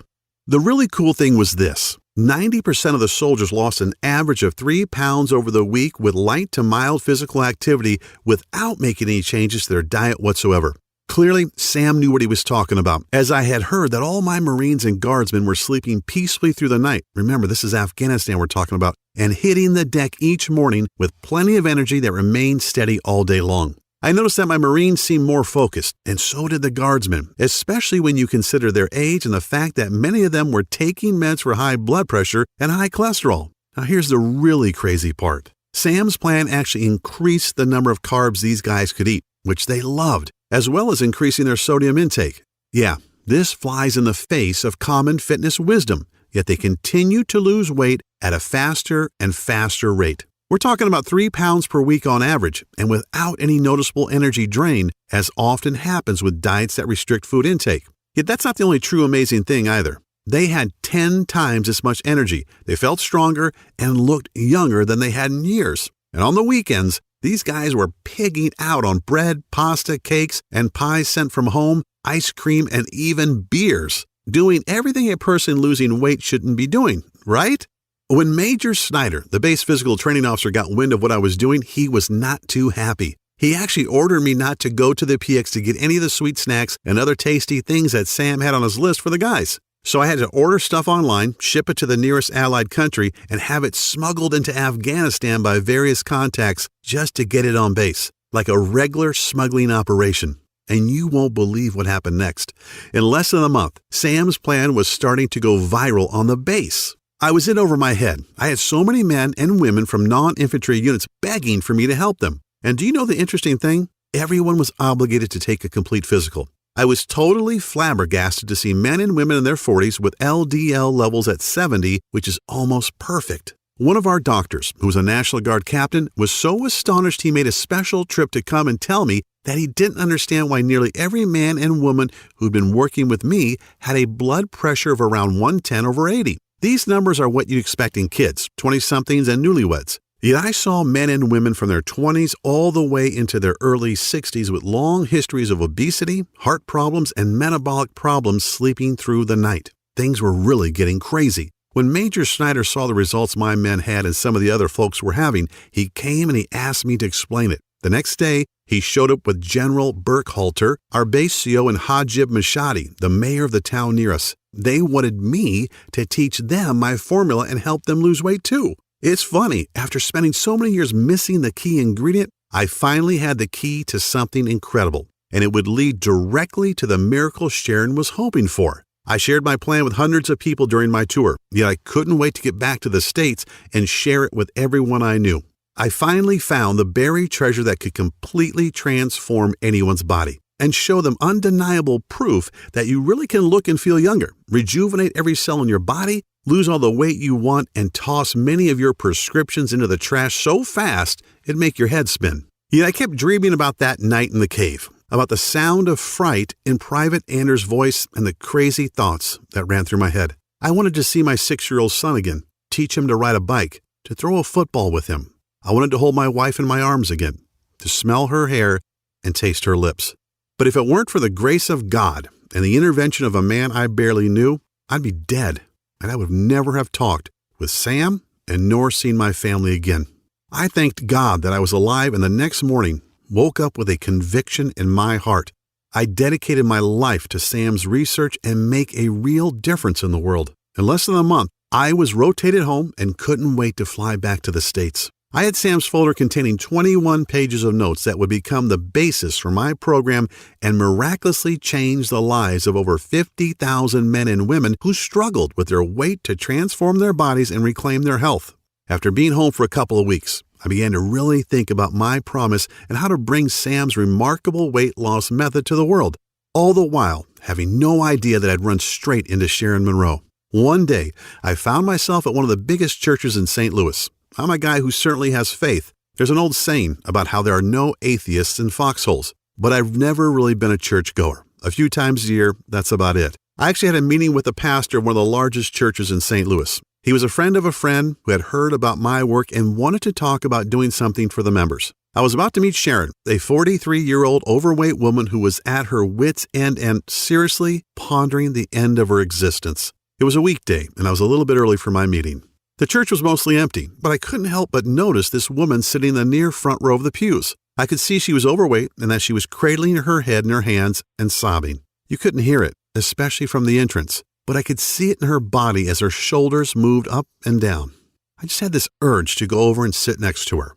The really cool thing was this. 90% of the soldiers lost an average of 3 pounds over the week with light to mild physical activity without making any changes to their diet whatsoever. Clearly, Sam knew what he was talking about, as I had heard that all my Marines and Guardsmen were sleeping peacefully through the night. Remember, this is Afghanistan we're talking about, and hitting the deck each morning with plenty of energy that remained steady all day long. I noticed that my Marines seemed more focused, and so did the Guardsmen, especially when you consider their age and the fact that many of them were taking meds for high blood pressure and high cholesterol. Now here's the really crazy part. Sam's plan actually increased the number of carbs these guys could eat, which they loved, as well as increasing their sodium intake. Yeah, this flies in the face of common fitness wisdom, yet they continue to lose weight at a faster and faster rate. We're talking about 3 pounds per week on average, and without any noticeable energy drain, as often happens with diets that restrict food intake. Yet that's not the only true amazing thing either. They had 10 times as much energy, they felt stronger, and looked younger than they had in years. And on the weekends, these guys were pigging out on bread, pasta, cakes, and pies sent from home, ice cream, and even beers, doing everything a person losing weight shouldn't be doing, right? When Major Snyder, the base physical training officer, got wind of what I was doing, he was not too happy. He actually ordered me not to go to the PX to get any of the sweet snacks and other tasty things that Sam had on his list for the guys. So I had to order stuff online, ship it to the nearest allied country, and have it smuggled into Afghanistan by various contacts just to get it on base, like a regular smuggling operation. And you won't believe what happened next. In less than a month, Sam's plan was starting to go viral on the base. I was in over my head. I had so many men and women from non-infantry units begging for me to help them. And do you know the interesting thing? Everyone was obligated to take a complete physical. I was totally flabbergasted to see men and women in their 40s with LDL levels at 70, which is almost perfect. One of our doctors, who was a National Guard captain, was so astonished he made a special trip to come and tell me that he didn't understand why nearly every man and woman who'd been working with me had a blood pressure of around 110/80. These numbers are what you'd expect in kids, 20-somethings, and newlyweds. Yet I saw men and women from their 20s all the way into their early 60s with long histories of obesity, heart problems, and metabolic problems sleeping through the night. Things were really getting crazy. When Major Snyder saw the results my men had and some of the other folks were having, he came and he asked me to explain it. The next day, he showed up with General Burkhalter, our base CO, and Hajib Mashadi, the mayor of the town near us. They wanted me to teach them my formula and help them lose weight too. It's funny, after spending so many years missing the key ingredient, I finally had the key to something incredible, and it would lead directly to the miracle Sharon was hoping for. I shared my plan with hundreds of people during my tour, yet I couldn't wait to get back to the States and share it with everyone I knew. I finally found the buried treasure that could completely transform anyone's body and show them undeniable proof that you really can look and feel younger, rejuvenate every cell in your body, lose all the weight you want, and toss many of your prescriptions into the trash so fast it'd make your head spin. Yet I kept dreaming about that night in the cave, about the sound of fright in Private Anders' voice and the crazy thoughts that ran through my head. I wanted to see my 6-year-old son again, teach him to ride a bike, to throw a football with him. I wanted to hold my wife in my arms again, to smell her hair and taste her lips. But if it weren't for the grace of God and the intervention of a man I barely knew, I'd be dead, and I would never have talked with Sam and nor seen my family again. I thanked God that I was alive, and the next morning woke up with a conviction in my heart. I dedicated my life to Sam's research and make a real difference in the world. In less than a month, I was rotated home and couldn't wait to fly back to the States. I had Sam's folder containing 21 pages of notes that would become the basis for my program and miraculously change the lives of over 50,000 men and women who struggled with their weight to transform their bodies and reclaim their health. After being home for a couple of weeks, I began to really think about my promise and how to bring Sam's remarkable weight loss method to the world, all the while having no idea that I'd run straight into Sharon Monroe. One day, I found myself at one of the biggest churches in St. Louis. I'm a guy who certainly has faith. There's an old saying about how there are no atheists in foxholes, but I've never really been a churchgoer. A few times a year, that's about it. I actually had a meeting with the pastor of one of the largest churches in St. Louis. He was a friend of a friend who had heard about my work and wanted to talk about doing something for the members. I was about to meet Sharon, a 43-year-old overweight woman who was at her wit's end and seriously pondering the end of her existence. It was a weekday, and I was a little bit early for my meeting. The church was mostly empty, but I couldn't help but notice this woman sitting in the near front row of the pews. I could see she was overweight and that she was cradling her head in her hands and sobbing. You couldn't hear it, especially from the entrance, but I could see it in her body as her shoulders moved up and down. I just had this urge to go over and sit next to her.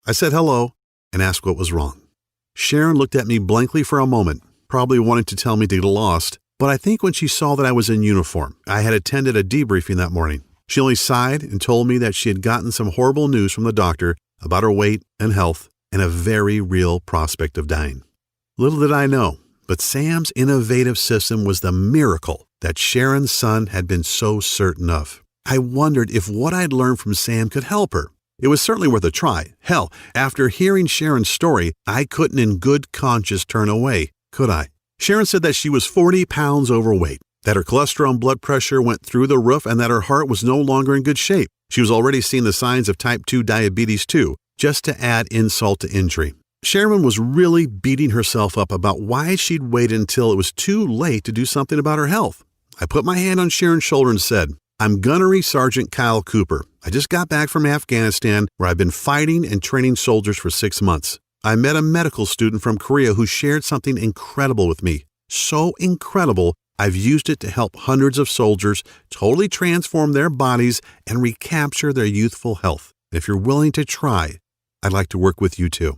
I said hello and asked what was wrong. Sharon looked at me blankly for a moment, probably wanting to tell me to get lost, but I think when she saw that I was in uniform, I had attended a debriefing that morning. She only sighed and told me that she had gotten some horrible news from the doctor about her weight and health and a very real prospect of dying. Little did I know, but Sam's innovative system was the miracle that Sharon's son had been so certain of. I wondered if what I'd learned from Sam could help her. It was certainly worth a try. Hell, after hearing Sharon's story, I couldn't in good conscience turn away, could I? Sharon said that she was 40 pounds overweight, that her cholesterol and blood pressure went through the roof, and that her heart was no longer in good shape. She was already seeing the signs of type 2 diabetes too, just to add insult to injury. Sharon was really beating herself up about why she'd waited until it was too late to do something about her health. I put my hand on Sharon's shoulder and said, "I'm Gunnery Sergeant Kyle Cooper. I just got back from Afghanistan, where I've been fighting and training soldiers for 6 months. I met a medical student from Korea who shared something incredible with me. So incredible, I've used it to help hundreds of soldiers totally transform their bodies and recapture their youthful health. If you're willing to try, I'd like to work with you too."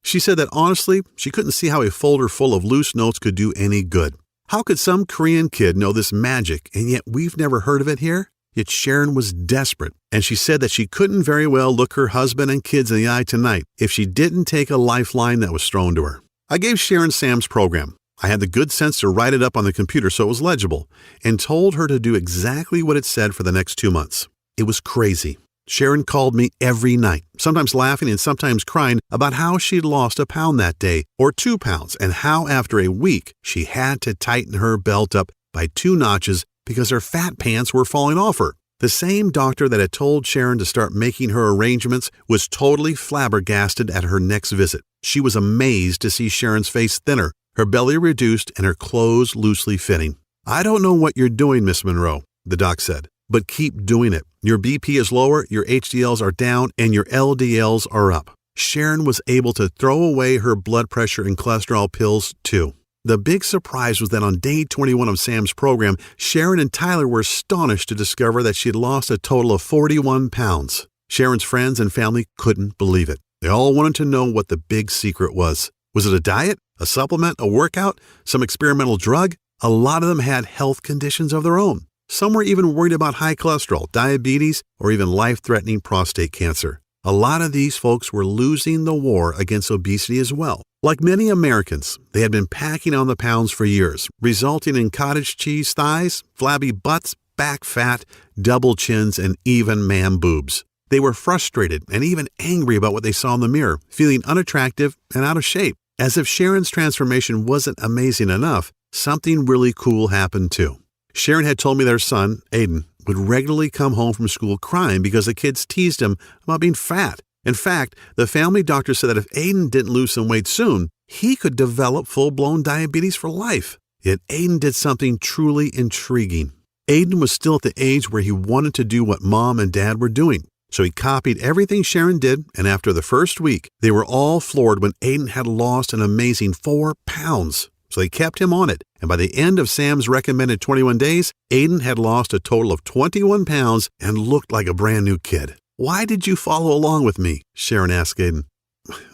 She said that honestly, she couldn't see how a folder full of loose notes could do any good. How could some Korean kid know this magic, and yet we've never heard of it here? Yet Sharon was desperate, and she said that she couldn't very well look her husband and kids in the eye tonight if she didn't take a lifeline that was thrown to her. I gave Sharon Sam's program. I had the good sense to write it up on the computer so it was legible, and told her to do exactly what it said for the next 2 months. It was crazy. Sharon called me every night, sometimes laughing and sometimes crying about how she'd lost a pound that day, or 2 pounds, and how after a week she had to tighten her belt up by 2 notches because her fat pants were falling off her. The same doctor that had told Sharon to start making her arrangements was totally flabbergasted at her next visit. She was amazed to see Sharon's face thinner, her belly reduced, and her clothes loosely fitting. "I don't know what you're doing, Miss Monroe," the doc said, "but keep doing it. Your BP is lower, your HDLs are down, and your LDLs are up." Sharon was able to throw away her blood pressure and cholesterol pills too. The big surprise was that on day 21 of Sam's program, Sharon and Tyler were astonished to discover that she had lost a total of 41 pounds. Sharon's friends and family couldn't believe it. They all wanted to know what the big secret was. Was it a diet, a supplement, a workout, some experimental drug? A lot of them had health conditions of their own. Some were even worried about high cholesterol, diabetes, or even life-threatening prostate cancer. A lot of these folks were losing the war against obesity as well. Like many Americans, they had been packing on the pounds for years, resulting in cottage cheese thighs, flabby butts, back fat, double chins, and even man boobs. They were frustrated and even angry about what they saw in the mirror, feeling unattractive and out of shape. As if Sharon's transformation wasn't amazing enough, something really cool happened too. Sharon had told me their son, Aiden, would regularly come home from school crying because the kids teased him about being fat. In fact, the family doctor said that if Aiden didn't lose some weight soon, he could develop full-blown diabetes for life. Yet Aiden did something truly intriguing. Aiden was still at the age where he wanted to do what mom and dad were doing. So he copied everything Sharon did, and after the first week, they were all floored when Aiden had lost an amazing 4 pounds. So they kept him on it, and by the end of Sam's recommended 21 days, Aiden had lost a total of 21 pounds and looked like a brand new kid. "Why did you follow along with me?" Sharon asked Aiden.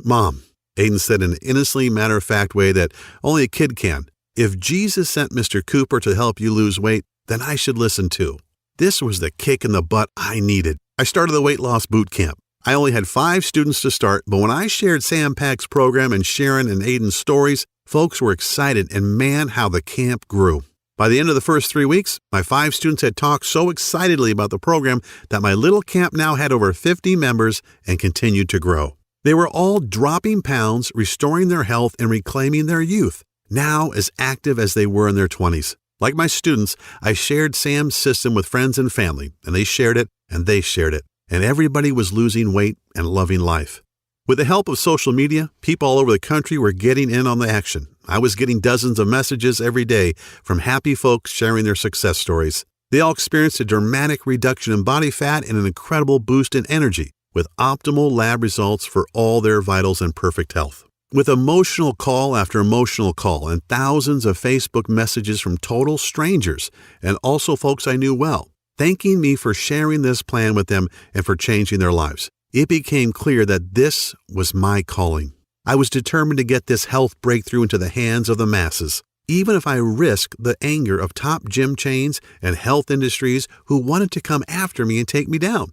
"Mom," Aiden said in an innocently matter-of-fact way that only a kid can, "if Jesus sent Mr. Cooper to help you lose weight, then I should listen too." This was the kick in the butt I needed. I started the weight loss boot camp. I only had 5 students to start, but when I shared Sam Pack's program and Sharon and Aiden's stories, folks were excited, and man, how the camp grew. By the end of the first 3 weeks, my 5 students had talked so excitedly about the program that my little camp now had over 50 members and continued to grow. They were all dropping pounds, restoring their health, and reclaiming their youth, now as active as they were in their 20s. Like my students, I shared Sam's system with friends and family, and they shared it, and they shared it, and everybody was losing weight and loving life. With the help of social media, people all over the country were getting in on the action. I was getting dozens of messages every day from happy folks sharing their success stories. They all experienced a dramatic reduction in body fat and an incredible boost in energy, with optimal lab results for all their vitals and perfect health. With emotional call after emotional call and thousands of Facebook messages from total strangers and also folks I knew well, thanking me for sharing this plan with them and for changing their lives, it became clear that this was my calling. I was determined to get this health breakthrough into the hands of the masses, even if I risked the anger of top gym chains and health industries who wanted to come after me and take me down.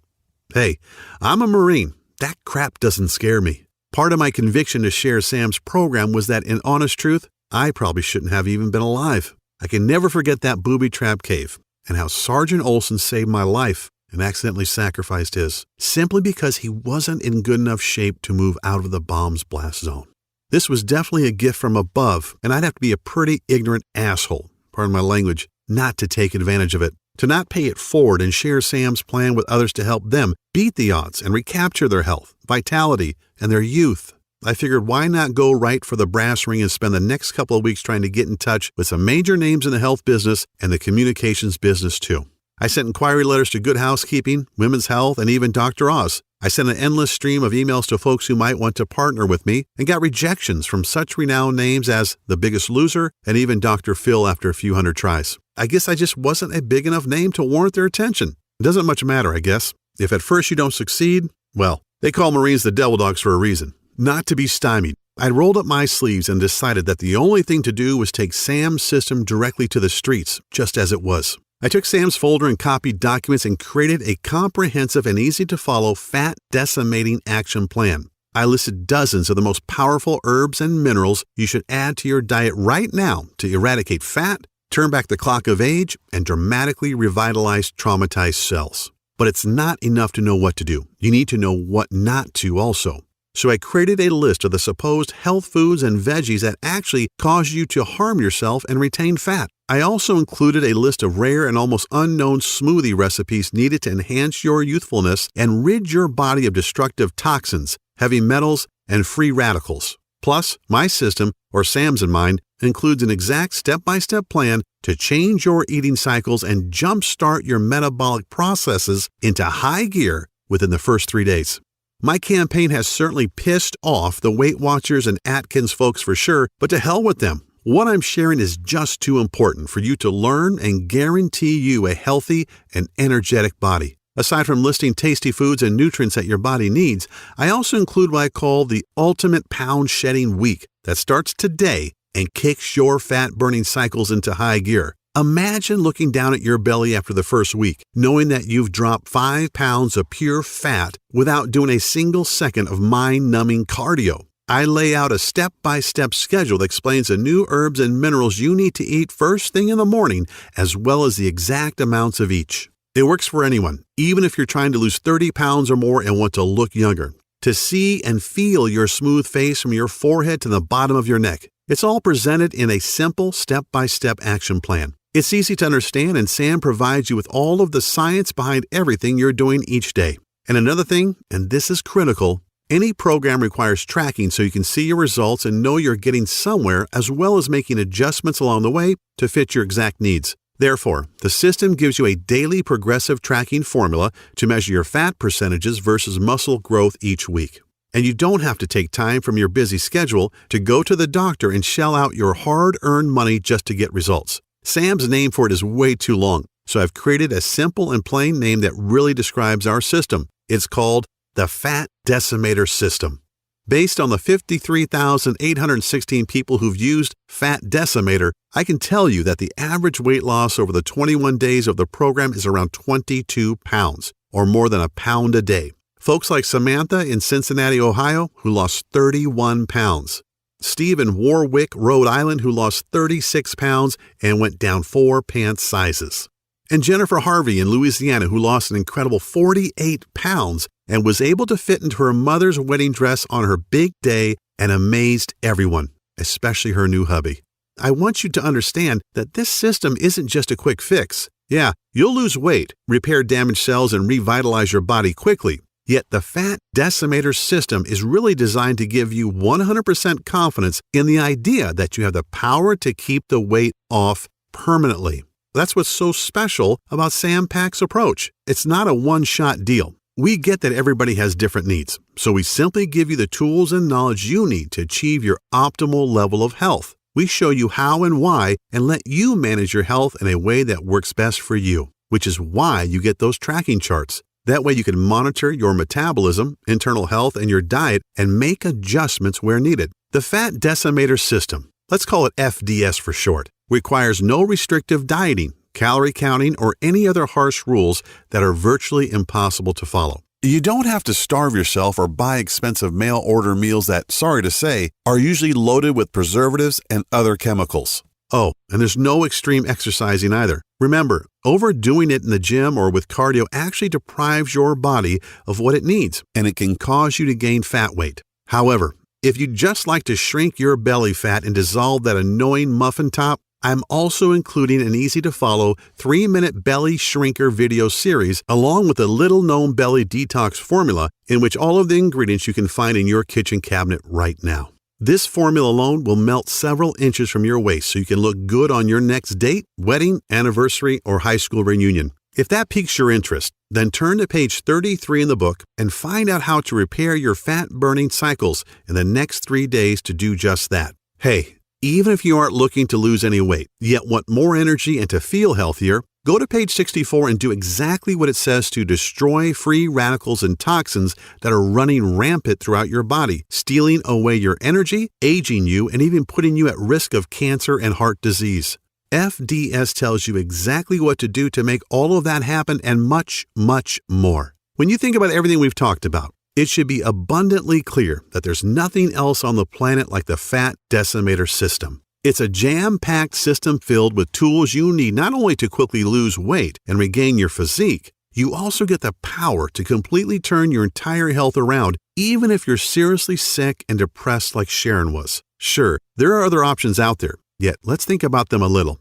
Hey, I'm a Marine. That crap doesn't scare me. Part of my conviction to share Sam's program was that, in honest truth, I probably shouldn't have even been alive. I can never forget that booby trap cave and how Sergeant Olson saved my life and accidentally sacrificed his, simply because he wasn't in good enough shape to move out of the bomb's blast zone. This was definitely a gift from above, and I'd have to be a pretty ignorant asshole, pardon my language, not to take advantage of it, to not pay it forward and share Sam's plan with others to help them beat the odds and recapture their health, vitality, and their youth. I figured, why not go right for the brass ring and spend the next couple of weeks trying to get in touch with some major names in the health business and the communications business too. I sent inquiry letters to Good Housekeeping, Women's Health, and even Dr. Oz. I sent an endless stream of emails to folks who might want to partner with me and got rejections from such renowned names as The Biggest Loser and even Dr. Phil after a few hundred tries. I guess I just wasn't a big enough name to warrant their attention. It doesn't much matter, I guess. If at first you don't succeed, well, they call Marines the devil dogs for a reason. Not to be stymied, I rolled up my sleeves and decided that the only thing to do was take Sam's system directly to the streets, just as it was. I took Sam's folder and copied documents and created a comprehensive and easy-to-follow fat decimating action plan. I listed dozens of the most powerful herbs and minerals you should add to your diet right now to eradicate fat, turn back the clock of age, and dramatically revitalize traumatized cells. But it's not enough to know what to do. You need to know what not to also. So I created a list of the supposed health foods and veggies that actually cause you to harm yourself and retain fat. I also included a list of rare and almost unknown smoothie recipes needed to enhance your youthfulness and rid your body of destructive toxins, heavy metals, and free radicals. Plus, my system, or Sam's in mine, includes an exact step-by-step plan to change your eating cycles and jumpstart your metabolic processes into high gear within the first 3 days. My campaign has certainly pissed off the Weight Watchers and Atkins folks for sure, but to hell with them. What I'm sharing is just too important for you to learn and guarantee you a healthy and energetic body. Aside from listing tasty foods and nutrients that your body needs, I also include what I call the Ultimate Pound Shedding Week that starts today and kicks your fat-burning cycles into high gear. Imagine looking down at your belly after the first week, knowing that you've dropped 5 pounds of pure fat without doing a single second of mind-numbing cardio. I lay out a step-by-step schedule that explains the new herbs and minerals you need to eat first thing in the morning, as well as the exact amounts of each. It works for anyone, even if you're trying to lose 30 pounds or more and want to look younger. To see and feel your smooth face from your forehead to the bottom of your neck. It's all presented in a simple step-by-step action plan. It's easy to understand, and Sam provides you with all of the science behind everything you're doing each day. And another thing, and this is critical, any program requires tracking so you can see your results and know you're getting somewhere, as well as making adjustments along the way to fit your exact needs. Therefore, the system gives you a daily progressive tracking formula to measure your fat percentages versus muscle growth each week. And you don't have to take time from your busy schedule to go to the doctor and shell out your hard-earned money just to get results. Sam's name for it is way too long, so I've created a simple and plain name that really describes our system. It's called the Fat Decimator System. Based on the 53,816 people who've used Fat Decimator, I can tell you that the average weight loss over the 21 days of the program is around 22 pounds, or more than a pound a day. Folks like Samantha in Cincinnati, Ohio, who lost 31 pounds. Steve in Warwick, Rhode Island, who lost 36 pounds and went down 4 pants sizes. And Jennifer Harvey in Louisiana, who lost an incredible 48 pounds and was able to fit into her mother's wedding dress on her big day and amazed everyone, especially her new hubby. I want you to understand that this system isn't just a quick fix. Yeah, you'll lose weight, repair damaged cells, and revitalize your body quickly. Yet the Fat Decimator System is really designed to give you 100% confidence in the idea that you have the power to keep the weight off permanently. That's what's so special about Sam Pak's approach. It's not a one-shot deal. We get that everybody has different needs, so we simply give you the tools and knowledge you need to achieve your optimal level of health. We show you how and why and let you manage your health in a way that works best for you, which is why you get those tracking charts. That way you can monitor your metabolism, internal health, and your diet and make adjustments where needed. The Fat Decimator System, let's call it FDS for short, requires no restrictive dieting, calorie counting, or any other harsh rules that are virtually impossible to follow. You don't have to starve yourself or buy expensive mail-order meals that, sorry to say, are usually loaded with preservatives and other chemicals. Oh, and there's no extreme exercising either. Remember, overdoing it in the gym or with cardio actually deprives your body of what it needs, and it can cause you to gain fat weight. However, if you'd just like to shrink your belly fat and dissolve that annoying muffin top, I'm also including an easy-to-follow 3-minute belly shrinker video series along with a little-known belly detox formula in which all of the ingredients you can find in your kitchen cabinet right now. This formula alone will melt several inches from your waist so you can look good on your next date, wedding, anniversary, or high school reunion. If that piques your interest, then turn to page 33 in the book and find out how to repair your fat-burning cycles in the next 3 days to do just that. Hey, even if you aren't looking to lose any weight, yet want more energy and to feel healthier, go to page 64 and do exactly what it says to destroy free radicals and toxins that are running rampant throughout your body, stealing away your energy, aging you, and even putting you at risk of cancer and heart disease. FDS tells you exactly what to do to make all of that happen and much, much more. When you think about everything we've talked about, it should be abundantly clear that there's nothing else on the planet like the Fat Decimator System. It's a jam-packed system filled with tools you need not only to quickly lose weight and regain your physique, you also get the power to completely turn your entire health around, even if you're seriously sick and depressed like Sharon was. Sure, there are other options out there, yet let's think about them a little.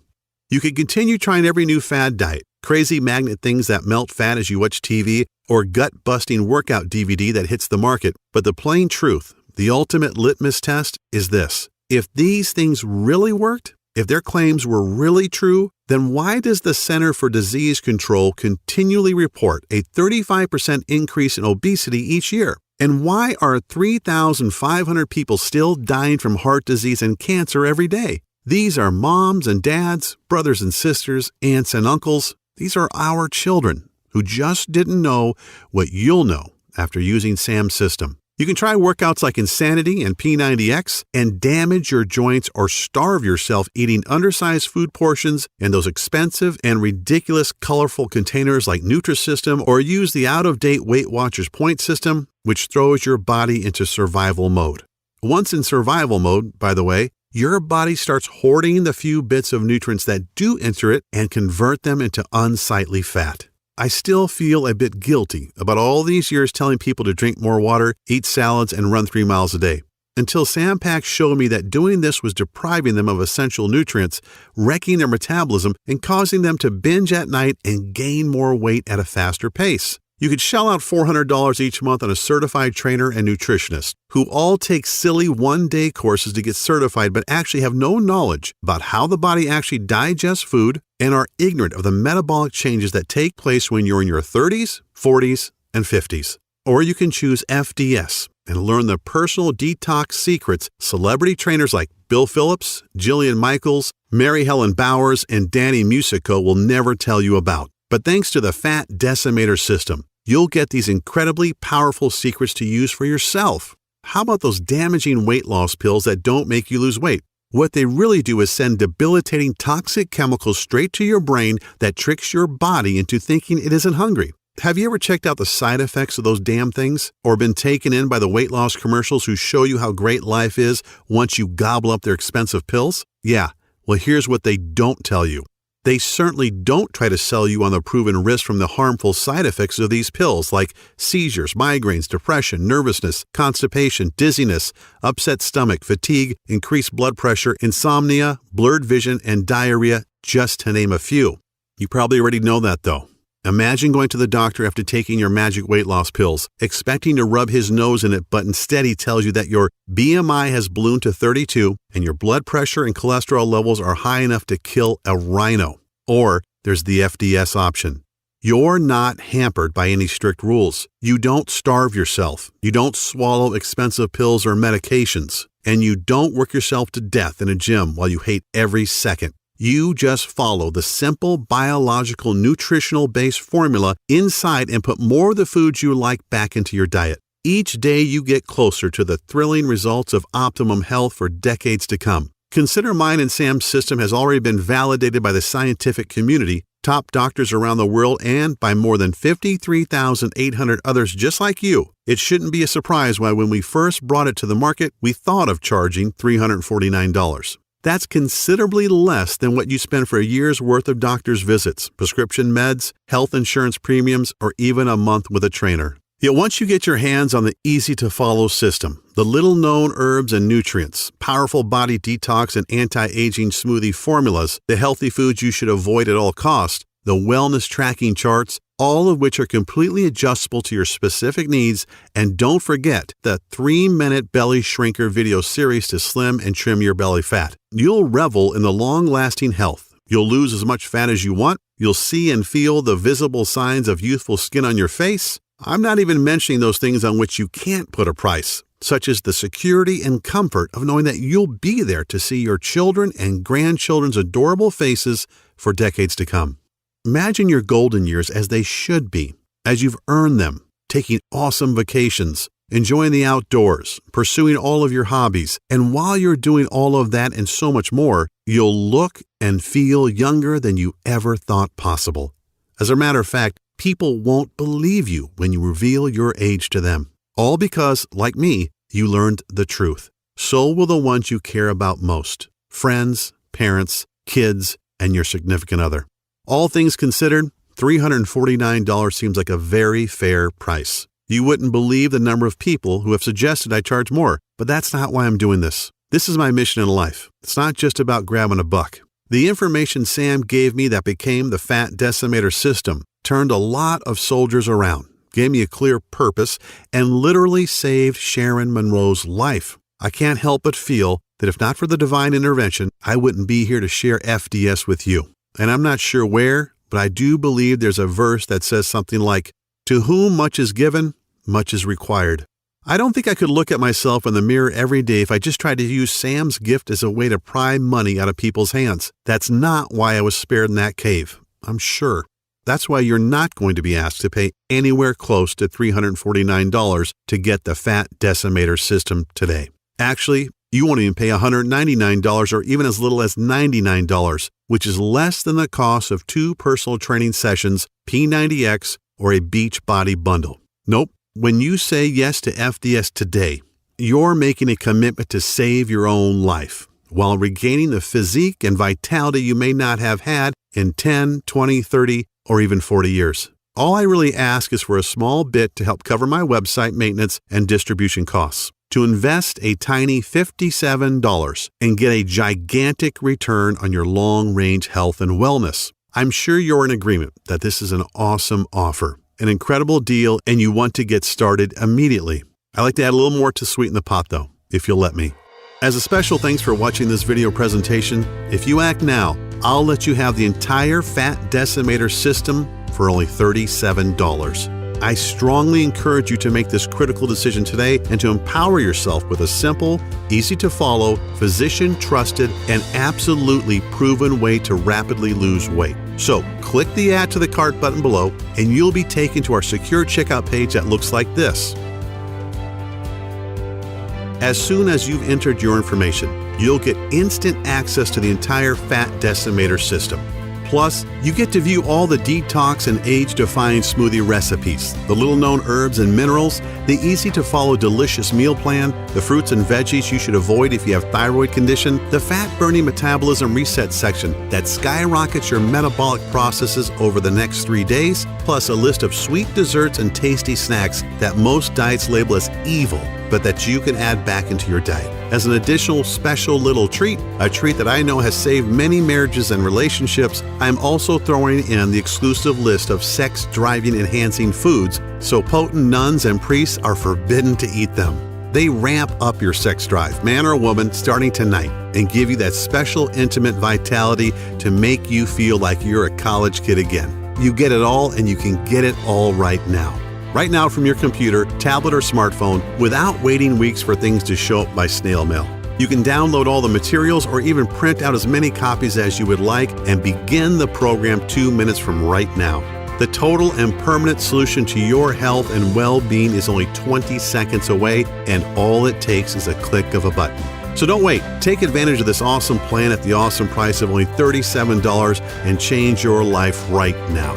You could continue trying every new fad diet, crazy magnet things that melt fat as you watch TV, or gut-busting workout DVD that hits the market, but the plain truth, the ultimate litmus test, is this. If these things really worked, if their claims were really true, then why does the Center for Disease Control continually report a 35% increase in obesity each year? And why are 3,500 people still dying from heart disease and cancer every day? These are moms and dads, brothers and sisters, aunts and uncles. These are our children who just didn't know what you'll know after using Sam's system. You can try workouts like Insanity and P90X and damage your joints or starve yourself eating undersized food portions in those expensive and ridiculous colorful containers like Nutrisystem, or use the out-of-date Weight Watchers point system, which throws your body into survival mode. Once in survival mode, by the way, your body starts hoarding the few bits of nutrients that do enter it and convert them into unsightly fat. I still feel a bit guilty about all these years telling people to drink more water, eat salads, and run 3 miles a day, until Sam Pack showed me that doing this was depriving them of essential nutrients, wrecking their metabolism, and causing them to binge at night and gain more weight at a faster pace. You could shell out $400 each month on a certified trainer and nutritionist who all take silly one-day courses to get certified but actually have no knowledge about how the body actually digests food and are ignorant of the metabolic changes that take place when you're in your 30s, 40s, and 50s. Or you can choose FDS and learn the personal detox secrets celebrity trainers like Bill Phillips, Jillian Michaels, Mary Helen Bowers, and Danny Musico will never tell you about. But thanks to the Fat Decimator System, you'll get these incredibly powerful secrets to use for yourself. How about those damaging weight loss pills that don't make you lose weight? What they really do is send debilitating toxic chemicals straight to your brain that tricks your body into thinking it isn't hungry. Have you ever checked out the side effects of those damn things? Or been taken in by the weight loss commercials who show you how great life is once you gobble up their expensive pills? Yeah, well, here's what they don't tell you. They certainly don't try to sell you on the proven risk from the harmful side effects of these pills like seizures, migraines, depression, nervousness, constipation, dizziness, upset stomach, fatigue, increased blood pressure, insomnia, blurred vision, and diarrhea, just to name a few. You probably already know that though. Imagine going to the doctor after taking your magic weight loss pills, expecting to rub his nose in it, but instead he tells you that your BMI has ballooned to 32 and your blood pressure and cholesterol levels are high enough to kill a rhino. Or there's the FDS option. You're not hampered by any strict rules. You don't starve yourself. You don't swallow expensive pills or medications. And you don't work yourself to death in a gym while you hate every second. You just follow the simple biological nutritional-based formula inside and put more of the foods you like back into your diet. Each day you get closer to the thrilling results of optimum health for decades to come. Consider mine and Sam's system has already been validated by the scientific community, top doctors around the world, and by more than 53,800 others just like you. It shouldn't be a surprise why when we first brought it to the market, we thought of charging $349. That's considerably less than what you spend for a year's worth of doctor's visits, prescription meds, health insurance premiums, or even a month with a trainer. Yet once you get your hands on the easy-to-follow system, the little-known herbs and nutrients, powerful body detox and anti-aging smoothie formulas, the healthy foods you should avoid at all costs, the wellness tracking charts, all of which are completely adjustable to your specific needs, and don't forget the 3-minute belly shrinker video series to slim and trim your belly fat. You'll revel in the long-lasting health. You'll lose as much fat as you want. You'll see and feel the visible signs of youthful skin on your face. I'm not even mentioning those things on which you can't put a price, such as the security and comfort of knowing that you'll be there to see your children and grandchildren's adorable faces for decades to come. Imagine your golden years as they should be, as you've earned them, taking awesome vacations, enjoying the outdoors, pursuing all of your hobbies, and while you're doing all of that and so much more, you'll look and feel younger than you ever thought possible. As a matter of fact, people won't believe you when you reveal your age to them. All because, like me, you learned the truth. So will the ones you care about most. Friends, parents, kids, and your significant other. All things considered, $349 seems like a very fair price. You wouldn't believe the number of people who have suggested I charge more, but that's not why I'm doing this. This is my mission in life. It's not just about grabbing a buck. The information Sam gave me that became the Fat Decimator System turned a lot of soldiers around, gave me a clear purpose, and literally saved Sharon Monroe's life. I can't help but feel that if not for the divine intervention, I wouldn't be here to share FDS with you. And I'm not sure where, but I do believe there's a verse that says something like, "To whom much is given, much is required." I don't think I could look at myself in the mirror every day if I just tried to use Sam's gift as a way to pry money out of people's hands. That's not why I was spared in that cave, I'm sure. That's why you're not going to be asked to pay anywhere close to $349 to get the Fat Decimator System today. Actually, you won't even pay $199 or even as little as $99, which is less than the cost of 2 personal training sessions, P90X, or a Beachbody bundle. Nope. When you say yes to FDS today, you're making a commitment to save your own life while regaining the physique and vitality you may not have had in 10, 20, 30, or even 40 years. All I really ask is for a small bit to help cover my website maintenance and distribution costs, to invest a tiny $57 and get a gigantic return on your long-range health and wellness. I'm sure you're in agreement that this is an awesome offer, an incredible deal, and you want to get started immediately. I'd like to add a little more to sweeten the pot though, if you'll let me. As a special thanks for watching this video presentation, if you act now, I'll let you have the entire Fat Decimator system for only $37. I strongly encourage you to make this critical decision today and to empower yourself with a simple, easy-to-follow, physician-trusted, and absolutely proven way to rapidly lose weight. So, click the Add to the Cart button below, and you'll be taken to our secure checkout page that looks like this. As soon as you've entered your information, you'll get instant access to the entire Fat Decimator system. Plus, you get to view all the detox and age-defying smoothie recipes, the little-known herbs and minerals, the easy-to-follow delicious meal plan, the fruits and veggies you should avoid if you have thyroid condition, the fat-burning metabolism reset section that skyrockets your metabolic processes over the next 3 days, plus a list of sweet desserts and tasty snacks that most diets label as evil, but that you can add back into your diet. As an additional special little treat, a treat that I know has saved many marriages and relationships, I'm also throwing in the exclusive list of sex-driving enhancing foods, so potent nuns and priests are forbidden to eat them. They ramp up your sex drive, man or woman, starting tonight, and give you that special intimate vitality to make you feel like you're a college kid again. You get it all, and you can get it all right now. Right now from your computer, tablet, or smartphone without waiting weeks for things to show up by snail mail. You can download all the materials or even print out as many copies as you would like and begin the program 2 minutes from right now. The total and permanent solution to your health and well-being is only 20 seconds away, and all it takes is a click of a button. So don't wait. Take advantage of this awesome plan at the awesome price of only $37 and change your life right now.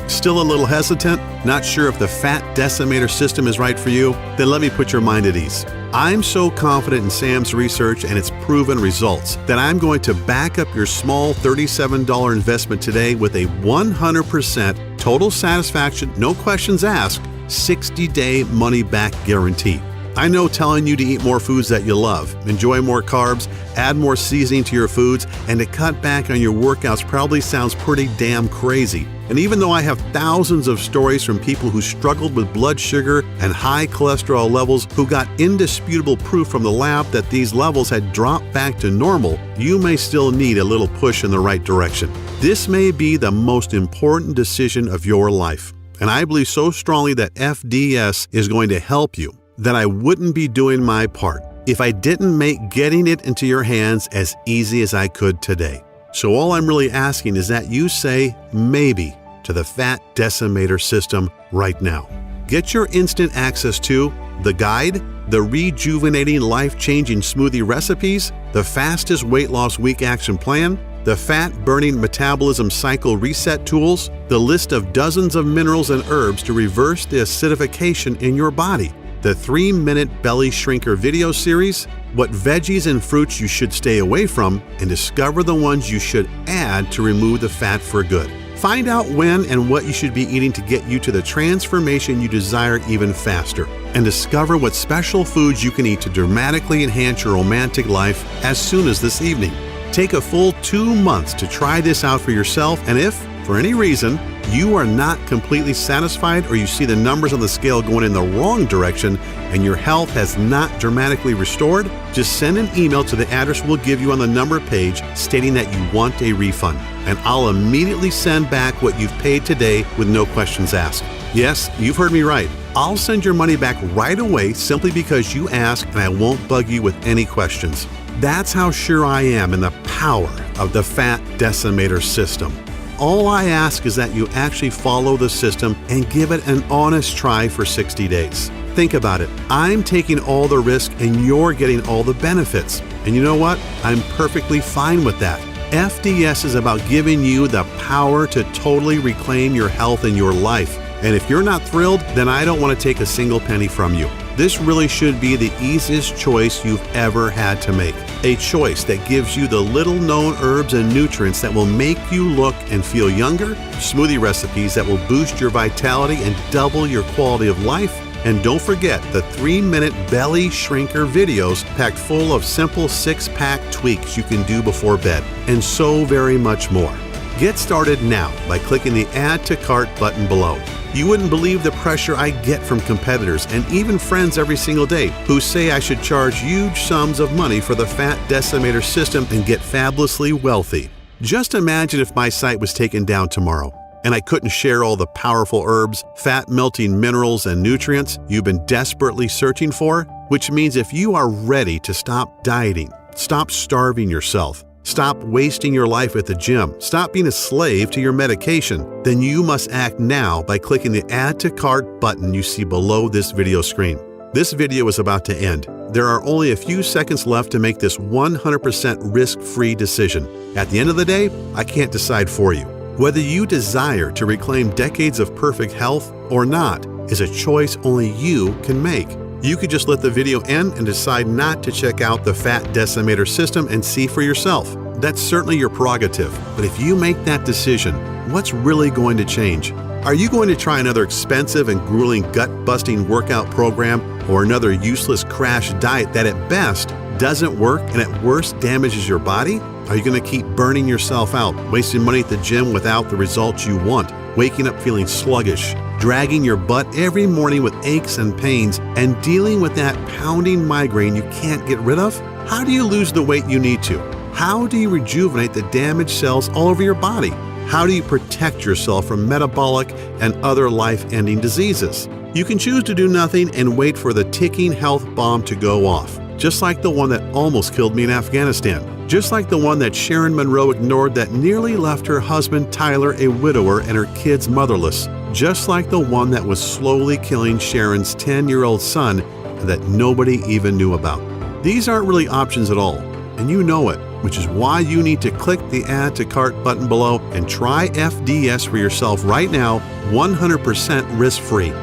Still a little hesitant? Not sure if the Fat Decimator system is right for you? Then let me put your mind at ease. I'm so confident in Sam's research and its proven results that I'm going to back up your small $37 investment today with a 100% total satisfaction, no questions asked, 60-day money-back guarantee. I know telling you to eat more foods that you love, enjoy more carbs, add more seasoning to your foods, and to cut back on your workouts probably sounds pretty damn crazy. And even though I have thousands of stories from people who struggled with blood sugar and high cholesterol levels who got indisputable proof from the lab that these levels had dropped back to normal, you may still need a little push in the right direction. This may be the most important decision of your life, and I believe so strongly that FDS is going to help you that I wouldn't be doing my part if I didn't make getting it into your hands as easy as I could today. So all I'm really asking is that you say maybe to the Fat Decimator system right now. Get your instant access to the guide, the rejuvenating life-changing smoothie recipes, the fastest weight loss week action plan, the fat-burning metabolism cycle reset tools, the list of dozens of minerals and herbs to reverse the acidification in your body, the 3-minute belly shrinker video series, what veggies and fruits you should stay away from, and discover the ones you should add to remove the fat for good. Find out when and what you should be eating to get you to the transformation you desire even faster. And discover what special foods you can eat to dramatically enhance your romantic life as soon as this evening. Take a full 2 months to try this out for yourself, and if, for any reason you are not completely satisfied or you see the numbers on the scale going in the wrong direction and your health has not dramatically restored, just send an email to the address we'll give you on the number page stating that you want a refund, and I'll immediately send back what you've paid today with no questions asked. Yes, you've heard me right. I'll send your money back right away simply because you asked, and I won't bug you with any questions. That's how sure I am in the power of the Fat Decimator System. All I ask is that you actually follow the system and give it an honest try for 60 days. Think about it. I'm taking all the risk and you're getting all the benefits. And you know what? I'm perfectly fine with that. FDS is about giving you the power to totally reclaim your health and your life. And if you're not thrilled, then I don't want to take a single penny from you. This really should be the easiest choice you've ever had to make. A choice that gives you the little-known herbs and nutrients that will make you look and feel younger, smoothie recipes that will boost your vitality and double your quality of life, and don't forget the 3-minute belly shrinker videos packed full of simple 6-pack tweaks you can do before bed, and so very much more. Get started now by clicking the Add to Cart button below. You wouldn't believe the pressure I get from competitors and even friends every single day who say I should charge huge sums of money for the Fat Decimator System and get fabulously wealthy. Just imagine if my site was taken down tomorrow and I couldn't share all the powerful herbs, fat-melting minerals, and nutrients you've been desperately searching for, which means if you are ready to stop dieting, stop starving yourself, stop wasting your life at the gym, stop being a slave to your medication, then you must act now by clicking the Add to Cart button you see below this video screen. This video is about to end. There are only a few seconds left to make this 100% risk-free decision. At the end of the day, I can't decide for you. Whether you desire to reclaim decades of perfect health or not is a choice only you can make. You could just let the video end and decide not to check out the Fat Decimator System and see for yourself. That's certainly your prerogative, but if you make that decision, what's really going to change? Are you going to try another expensive and grueling gut-busting workout program or another useless crash diet that at best doesn't work and at worst damages your body? Are you going to keep burning yourself out, wasting money at the gym without the results you want, waking up feeling sluggish, dragging your butt every morning with aches and pains, and dealing with that pounding migraine you can't get rid of? How do you lose the weight you need to? How do you rejuvenate the damaged cells all over your body? How do you protect yourself from metabolic and other life-ending diseases? You can choose to do nothing and wait for the ticking health bomb to go off, just like the one that almost killed me in Afghanistan. Just like the one that Sharon Monroe ignored that nearly left her husband Tyler a widower and her kids motherless. Just like the one that was slowly killing Sharon's 10-year-old son and that nobody even knew about. These aren't really options at all, and you know it, which is why you need to click the Add to Cart button below and try FDS for yourself right now, 100% risk-free.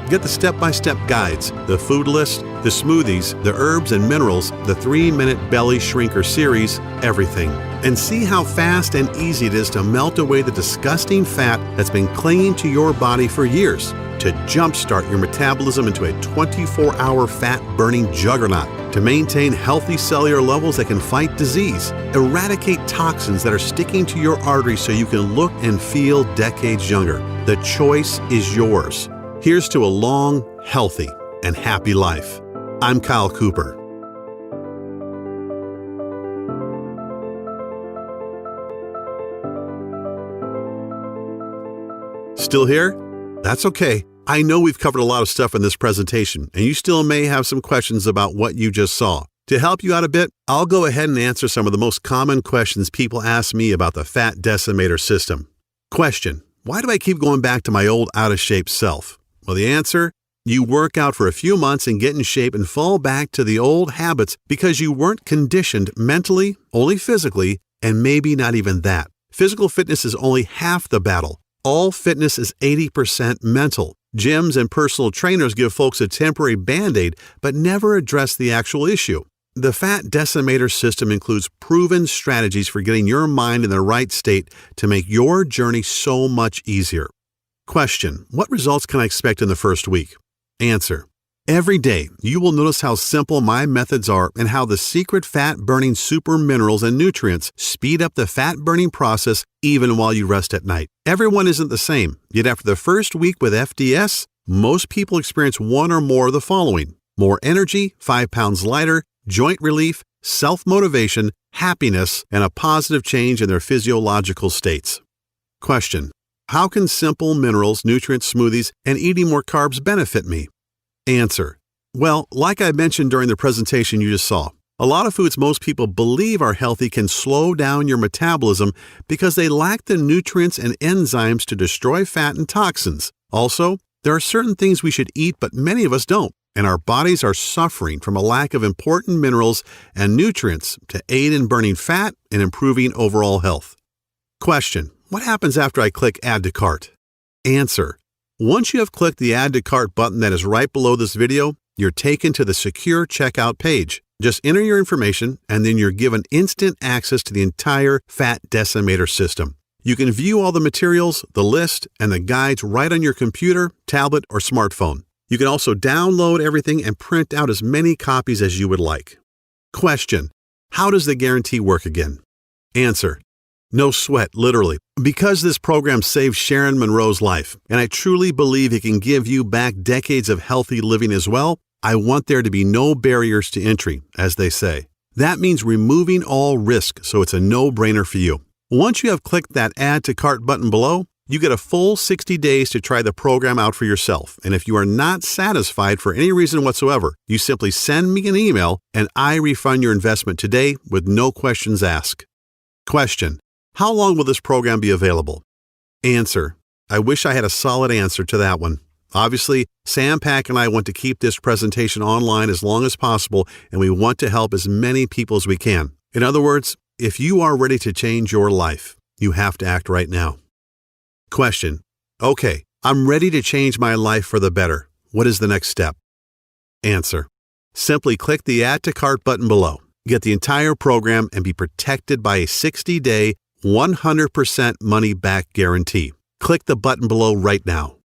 Get the step-by-step guides, the food list, the smoothies, the herbs and minerals, the 3-minute belly shrinker series, everything. And see how fast and easy it is to melt away the disgusting fat that's been clinging to your body for years, to jumpstart your metabolism into a 24-hour fat-burning juggernaut, to maintain healthy cellular levels that can fight disease, eradicate toxins that are sticking to your arteries so you can look and feel decades younger. The choice is yours. Here's to a long, healthy, and happy life. I'm Kyle Cooper. Still here? That's okay. I know we've covered a lot of stuff in this presentation, and you still may have some questions about what you just saw. To help you out a bit, I'll go ahead and answer some of the most common questions people ask me about the Fat Decimator System. Question: why do I keep going back to my old out-of-shape self? Well, the answer: you work out for a few months and get in shape and fall back to the old habits because you weren't conditioned mentally, only physically, and maybe not even that. Physical fitness is only half the battle. All fitness is 80% mental. Gyms and personal trainers give folks a temporary Band-Aid, but never address the actual issue. The Fat Decimator System includes proven strategies for getting your mind in the right state to make your journey so much easier. Question: what results can I expect in the first week? Answer: Every day, you will notice how simple my methods are and how the secret fat-burning super minerals and nutrients speed up the fat-burning process even while you rest at night. Everyone isn't the same, yet after the first week with FDS, most people experience one or more of the following: more energy, 5 pounds lighter, joint relief, self-motivation, happiness, and a positive change in their physiological states. Question: how can simple minerals, nutrient smoothies, and eating more carbs benefit me? Answer: well, like I mentioned during the presentation you just saw, a lot of foods most people believe are healthy can slow down your metabolism because they lack the nutrients and enzymes to destroy fat and toxins. Also, there are certain things we should eat but many of us don't, and our bodies are suffering from a lack of important minerals and nutrients to aid in burning fat and improving overall health. Question: what happens after I click Add to Cart? Answer: once you have clicked the Add to Cart button that is right below this video, you're taken to the secure checkout page. Just enter your information, and then you're given instant access to the entire Fat Decimator system. You can view all the materials, the list, and the guides right on your computer, tablet, or smartphone. You can also download everything and print out as many copies as you would like. Question: how does the guarantee work again? Answer: no sweat, literally. Because this program saved Sharon Monroe's life, and I truly believe it can give you back decades of healthy living as well, I want there to be no barriers to entry, as they say. That means removing all risk, so it's a no-brainer for you. Once you have clicked that Add to Cart button below, you get a full 60 days to try the program out for yourself, and if you are not satisfied for any reason whatsoever, you simply send me an email and I refund your investment today with no questions asked. Question: how long will this program be available? Answer: I wish I had a solid answer to that one. Obviously, Sam Pack and I want to keep this presentation online as long as possible, and we want to help as many people as we can. In other words, if you are ready to change your life, you have to act right now. Question: okay, I'm ready to change my life for the better. What is the next step? Answer: simply click the Add to Cart button below. Get the entire program and be protected by a 60-day, 100% money-back guarantee. Click the button below right now.